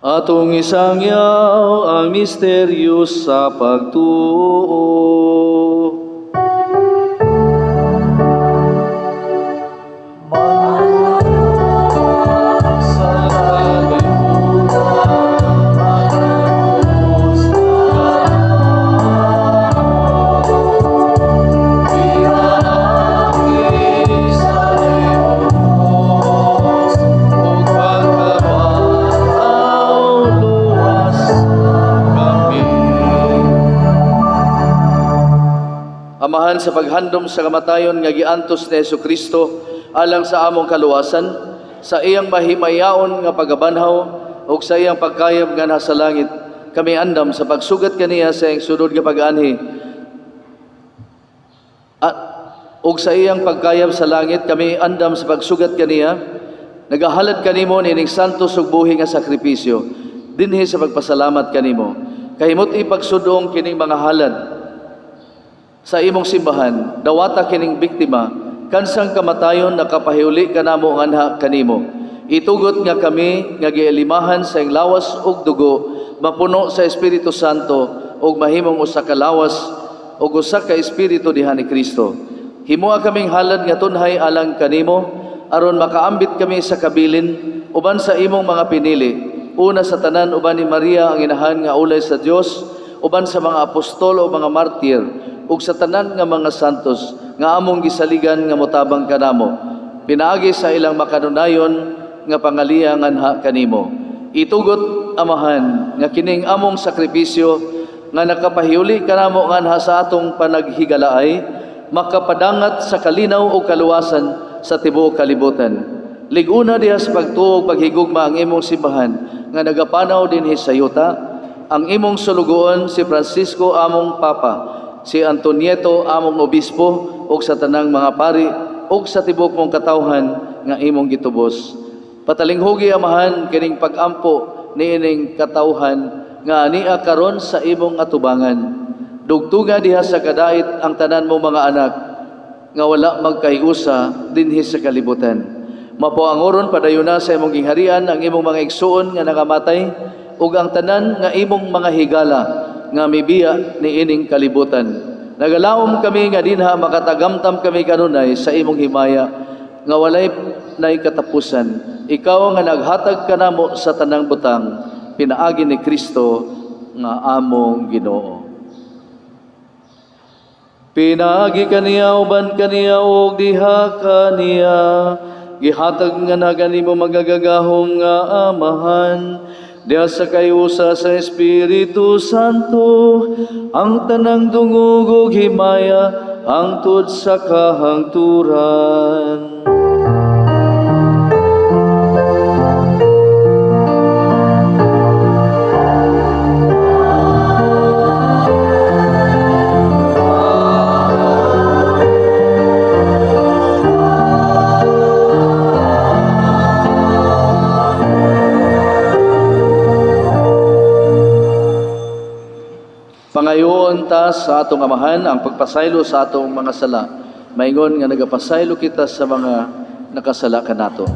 Atong isangyaw ang misteryo sa pagtuo. Amahan sa paghandom sa kamatayon nga giantos ni Jesucristo alang sa among kaluwasan, sa iyang mahimayaon nga pagabanhaw ug sa iyang pagkayam nga nasa langit, kami andam sa pagsugat kaniya sa iyang sunod nga pag-anhi. Ug sa iyang pagkayam sa langit, kami andam sa pagsugat kaniya, nagahalad kanimo nining santos ug buhi nga sakripisyo, dinhi sa pagpasalamat kanimo. Kahimot ipagsudong kining mga halad sa imong simbahan, dawata kining biktima, kansang kamatayon nakapahiuli kanamo nganha kanimo. Itugot nga kami nga gialimahan sa iyang lawas ug dugo, mapuno sa Espiritu Santo ug mahimong usa ka lawas ug usa ka espiritu diha ni Kristo. Himoa kaming halad nga tunhay alang kanimo, aron makaambit kami sa kabilin uban sa imong mga pinili. Una sa tanan uban ni Maria ang inahan nga ulay sa Dios, uban sa mga apostol o mga martir, ug sa tanan nga mga santos nga among gisaligan nga motabang kanamo, pinaagi sa ilang makanunayon nga pangaliya nganha kanimo. Itugot, Amahan, nga kining among sakripisyo nga nakapahiuli kanamo nganha sa atong panaghigalaay, makapadangat sa kalinaw o kaluwasan sa tibuok kalibutan. Liguna diha sa pagtuo paghigugma ang imong simbahan nga nagapanaw dinhi sa yuta, ang imong sulugoon si Francisco among Papa, si Antonieto among obispo ug sa tanang mga pari ug sa tibuok mong katawhan nga imong gitubos. Patalinghugi, Amahan, kining pag-ampo niining katawhan nga ania karon sa imong atubangan. Dugtunga diha sa kadait ang tanan mo mga anak nga wala magkahiusa dinhi sa kalibutan. Mapuangoron padayuna sa imong gingharian ang imong mga igsuon nga nakamatay ug ang tanan nga imong mga higala nga mibiya ni ining kalibutan. Nagalaom kami nga dinha makatagamtam kami kanunay sa imong himaya nga walay nay katapusan. Ikaw nga naghatag kanamo sa tanang butang, pinaagi ni Kristo nga among Ginoo. Pinaagi kaniya uban kaniya ug diha kaniya, gihatag nga na kanimo magagagahom nga Amahan, diha sa kayusa sa Espiritu Santo, ang tanang dungog ug himaya, hangtod sa kahangturan. Pangayoon ta sa atong Amahan ang pagpasaylo sa atong mga sala. Maingon nga nagapasaylo kita sa mga nakasala kanato.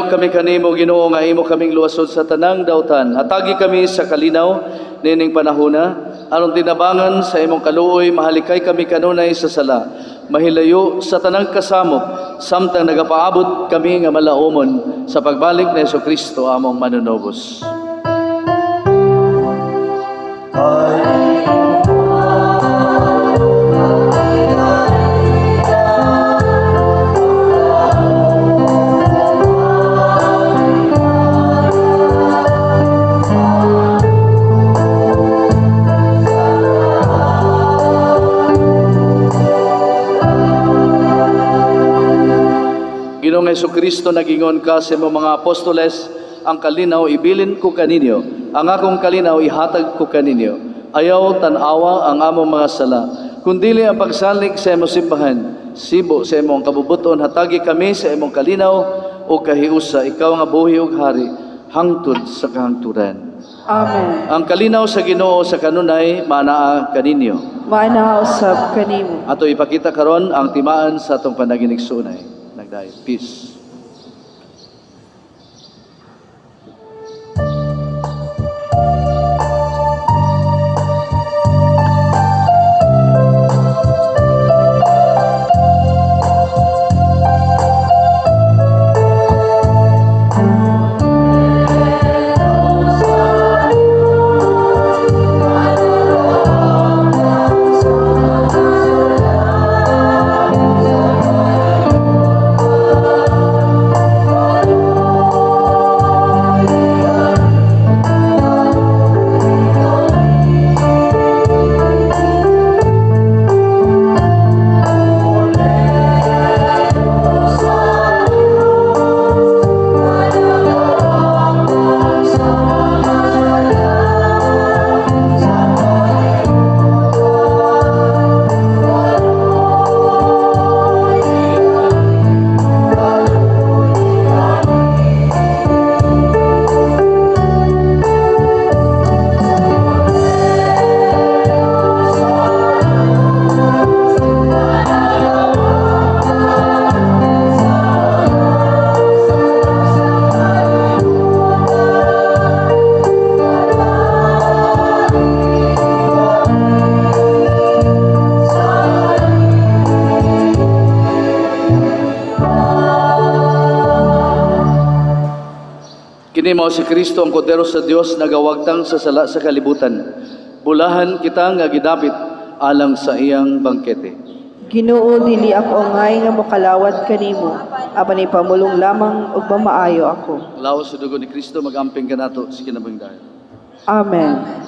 Nagayup kami kanimo Ginoo nga imo kaming luwasod sa tanang dautan. Hatagi kami sa kalinaw nining panahona aron tinabangan sa imong kaluoy mahalikay kami kanunay sa sala. Mahilayo sa tanang kasamok samtang nagapaabot kami nga malaumon sa pagbalik ni Jesucristo among manunobos. Ginoong Jesucristo, nagingon ka sa imong mga apostoles, ang kalinaw ibilin ko kaninyo, ang akong kalinaw ihatag ko kaninyo. Ayaw tanawa ang among mga sala, kundili ang pagsalig sa imong simbahan. Sibo sa imong kabubuton, hatagi kami sa imong kalinaw o kahiusa, ikaw nga buhi ug hari, hangtod sa kahangturan. Amen. Ang kalinaw sa Ginoo sa kanunay manaa kaninyo. Maanausab kanimo. Ato ipakita karon ang timaan sa atong panaginigsunay. Nagdayo. Peace. Kini mao si Kristo ang kordero sa Dios nagawagtang sa sala sa kalibutan. Bulahan kita nga gidapit alang sa iyang bangkete. Ginoo, dili ako ngay nga mokalawat kanimo, apan ipamulong lamang ug mamaayo ako. Lawas sa dugo ni Kristo magamping kanato sa kinabangdayon. Amen.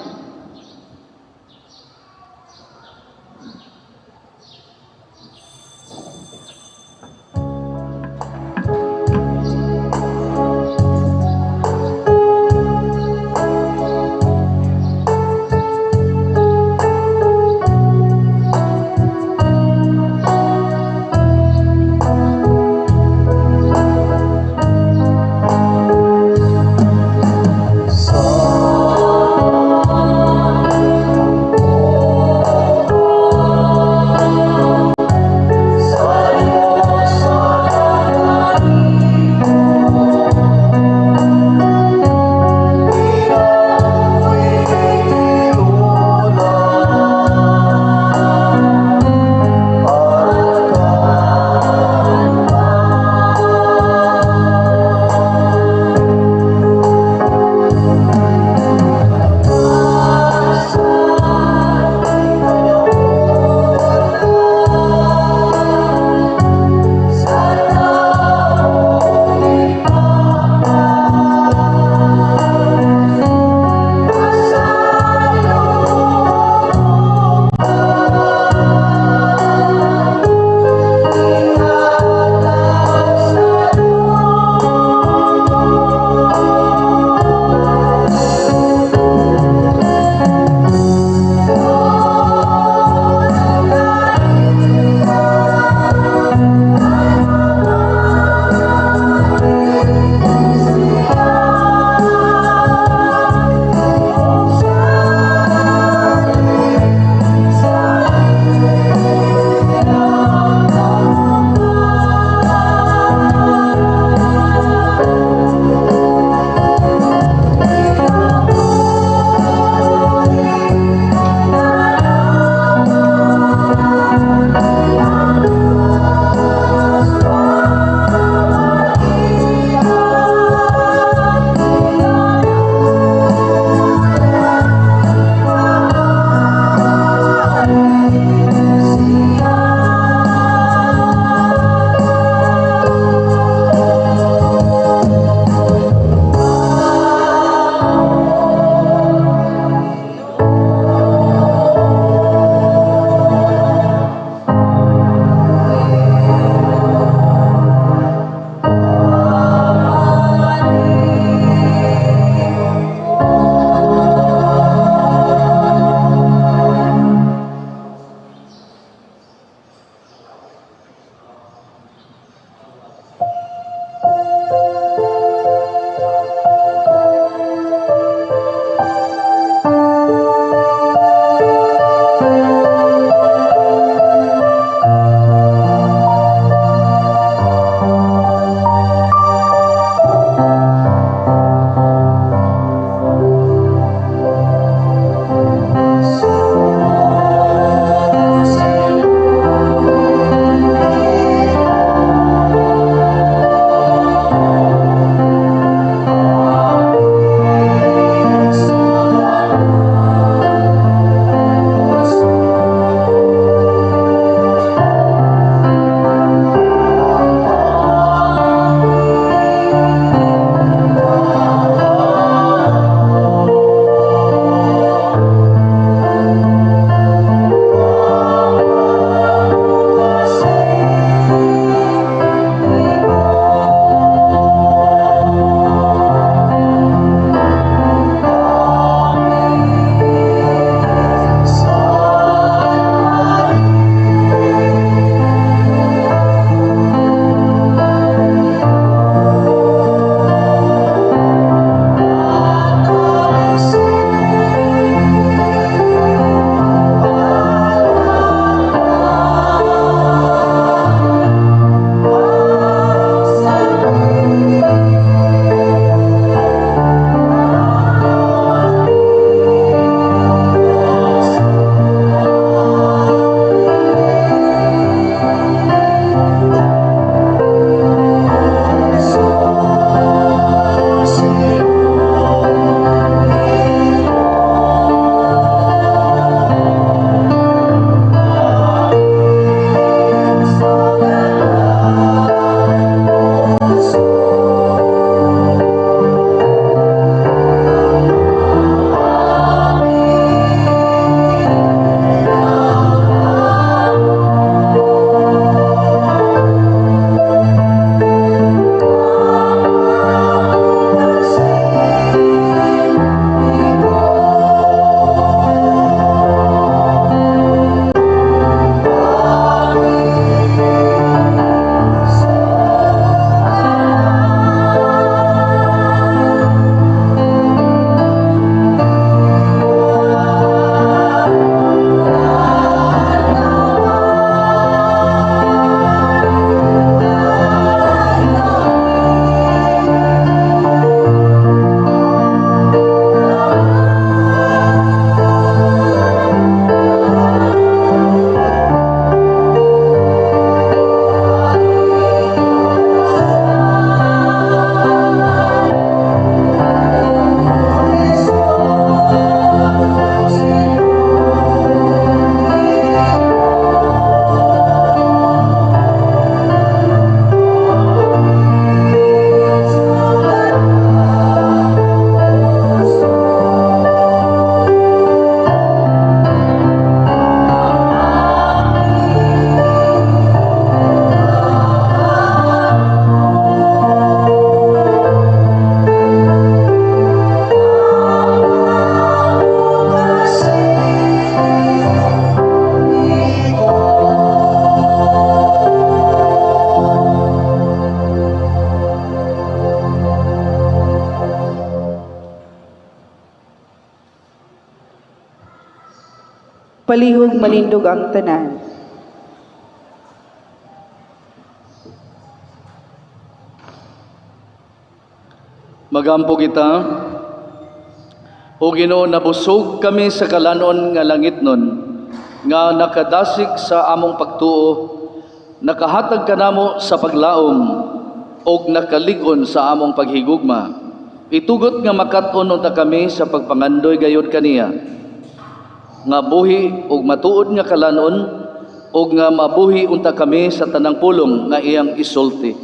Palihog malindog ang tanan. Magampo kita, o Ginoo, nabusog kami sa kalanon nga langit nun, nga nakadasig sa among pagtuo, nakahatag ka namo sa paglaom, og nakaligon sa among paghigugma. Itugot nga makat-on unta kami sa pagpangandoy gayud kaniya, nga buhi og matuod nga kalanon, og nga mabuhi unta kami sa tanang pulong nga iyang isulti.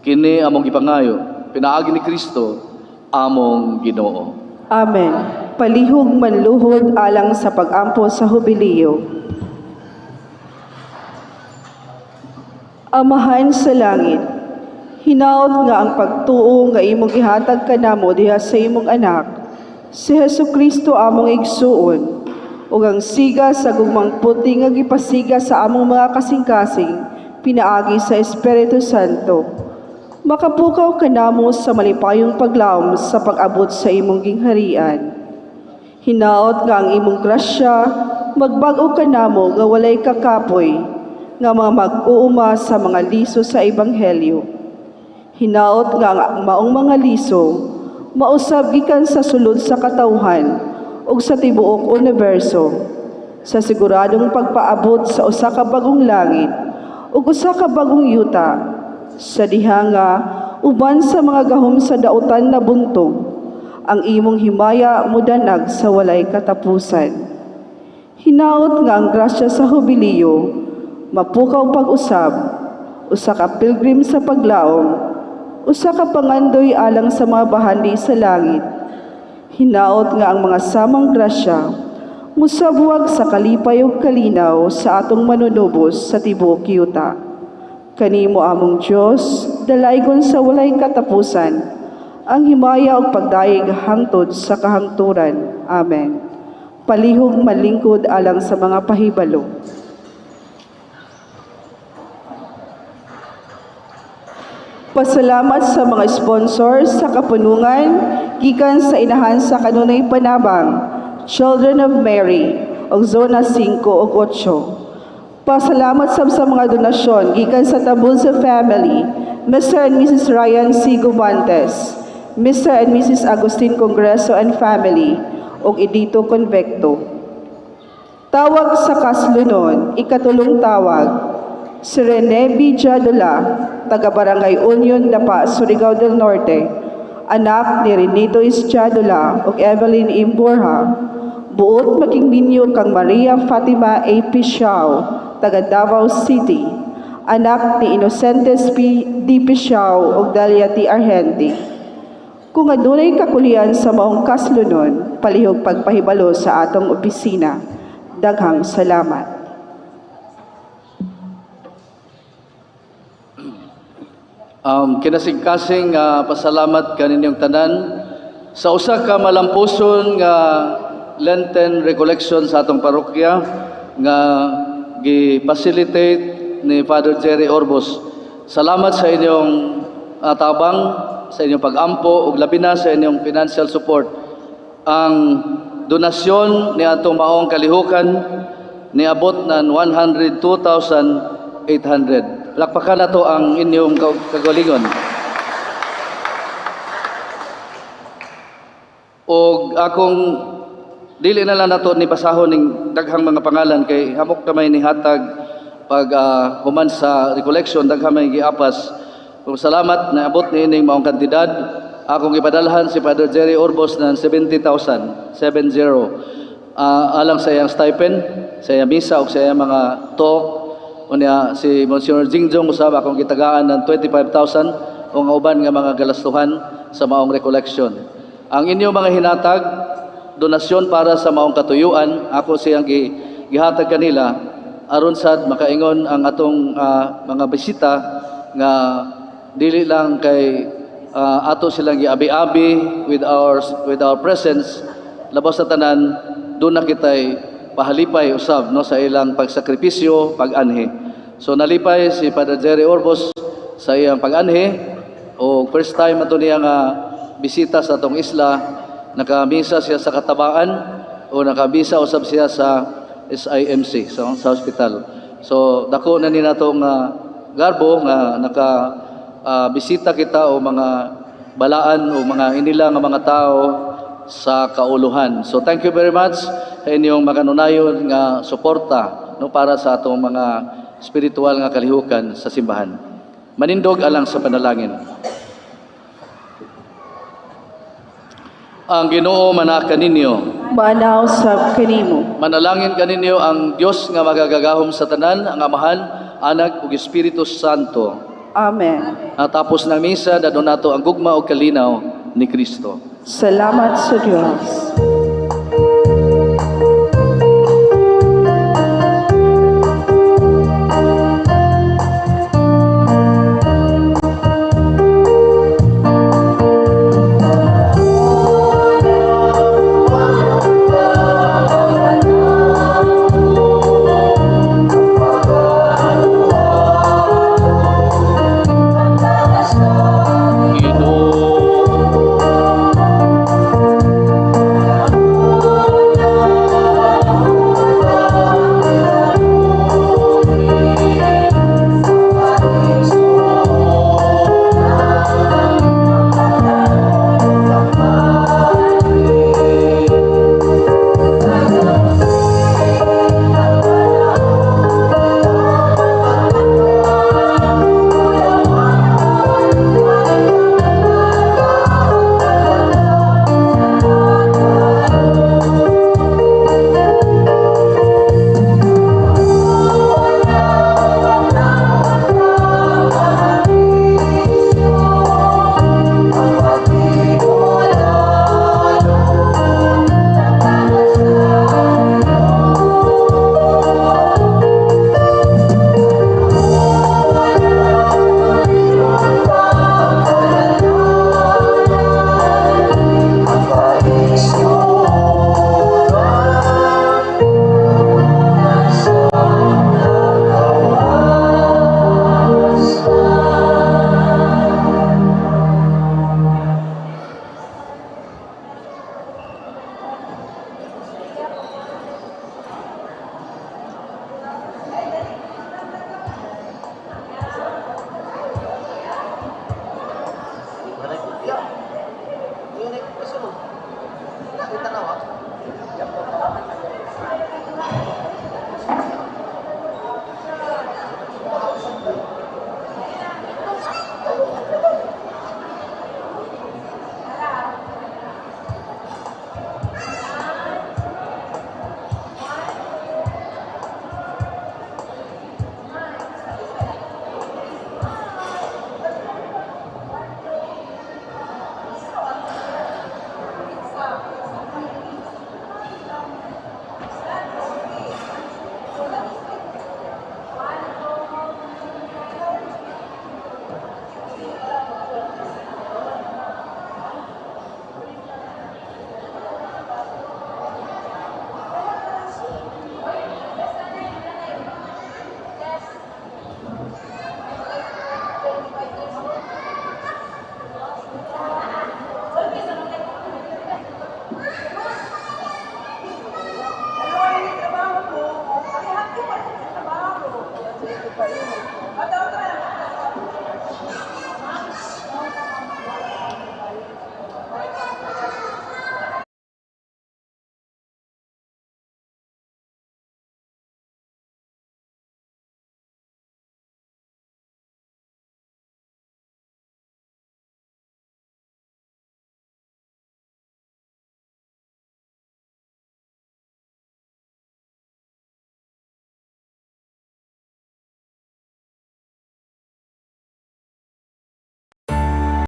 Kini among ipangayo, pinaagi ni Kristo, among Ginoo. Amen. Palihog manluhod alang sa pag-ampo sa hubiliyo. Amahan sa langit, hinaot nga ang pagtuo nga imong gihatag kanamo diha sa imong anak, si Hesukristo among igsuon, ug ang siga sa gugmang puti nga gipasiga sa among mga kasing-kasing, pinaagi sa Espiritu Santo. Makapukaw kanamo sa malipayong paglaom sa pag-abot sa imong gingharian. Hinaot nga ang imong grasya, magbag-o kanamo nga walay kakapoy, nga mga mag-uuma sa mga liso sa Ebanghelyo. Hinaot nga ang maong mga liso, mausab gikan sa sulod sa katawhan, ug sa tibuok universo, sa siguradong pagpaabot sa usa ka bagong langit, ug usa ka bagong yuta, sa diha nga uban sa mga gahom sa dautan na buntog, ang imong himaya mudanag sa walay katapusan. Hinaot nga ang grasya sa hubiliyo, mapukaw pag-usab, usa ka pilgrim sa paglaom, usa ka pangandoy alang sa mga bahandi sa langit. Hinaot nga ang mga samang grasya, musabwag sa kalipay ug kalinaw sa atong manunubos sa tibuok yuta. Kanimo among Dios, dalaygon sa walay katapusan, ang himaya ug pagdayeg hangtod sa kahangturan. Amen. Palihog malingkod alang sa mga pahibalo. Pasalamat sa mga sponsors sa kapunungan, gikan sa inahan sa kanunay panabang, Children of Mary, og Zona 5 ug 8. Pasalamat sa mga donasyon gikan sa Tabunza family, Mr. and Mrs. Ryan C. Gubantes, Mr. and Mrs. Agustin Congreso and family, ug Edito Convecto. Tawag sa kaslunon, ikatulong tawag, si Rene B. Jadula, taga Barangay Union, Dapa, Surigao del Norte, anak ni Renito S. Jadula ug Evelyn Imborja, buot maging minyo kang Maria Fatima A. Pishao, taga Davao City, anak ni Inocentes P. D. Pishao ug Dalia T. Argenti. Kung adunay kakulian sa maong kaslunon, palihog pagpahibalo sa atong opisina. Daghang salamat. Kinasing-kasing pasalamat kaninyong tanan sa usa ka malampuson nga Lenten recollection sa atong parokya nga gi-facilitate ni Father Jerry Orbos. Salamat sa inyong tabang, sa inyong pag-ampo ug labi na sa inyong financial support. Ang donasyon ni atong maong kalihukan niabot ng 102,800. Lakpakan na to ang inyong kagalingon. O akong dili na lang nato ni pasahon ning daghang mga pangalan kay hamok kamay ni hatag pag human sa recollection daghang may giapas. Kung salamat na abot ni ining maong kantidad, akong ipadalhan si Father Jerry Orbos ng 70,000, 70, alang sa iyang stipend, sa iyang misa o sa iyang mga talk. Unya si Monsignor Jingjong usab akong gitagaan ng 25,000 o nga uban nga mga galastuhan sa maong recollection. Ang inyong mga hinatag, donasyon para sa maong katuyuan, ako siyang gihatag kanila aron sad makaingon ang atong mga bisita nga dili lang kay ato silang giabi-abi with our presence, labas sa tanan doon na kitay pahalipay usab no sa ilang pagsakripisyo, pag-anhi. So nalipay si Father Jerry Orbos sa iyang pag-anhi o first time ato niya nga bisita sa atong isla, nakamisa siya sa katabaan o nakabisa usab siya sa SIMC sa hospital. So dako na ni nato nga garbo nga naka bisita kita o mga balaan o mga inila nga mga tao sa kauluhan. So thank you very much sa inyong makanunayon nga suporta no para sa atong mga spiritual nga kalihukan sa simbahan. Manindog alang sa panalangin. Ang Ginoo manaka ninyo. Maanaw sa kanimo. Manalangin kaninyo ang Dios nga magagagahom sa tanan, ang Amahan, Anak ug Espiritu Santo. Amen. Natapos ng misa, dadon nato ang gugma o kalinaw ni Kristo. Salamat sa Diyos.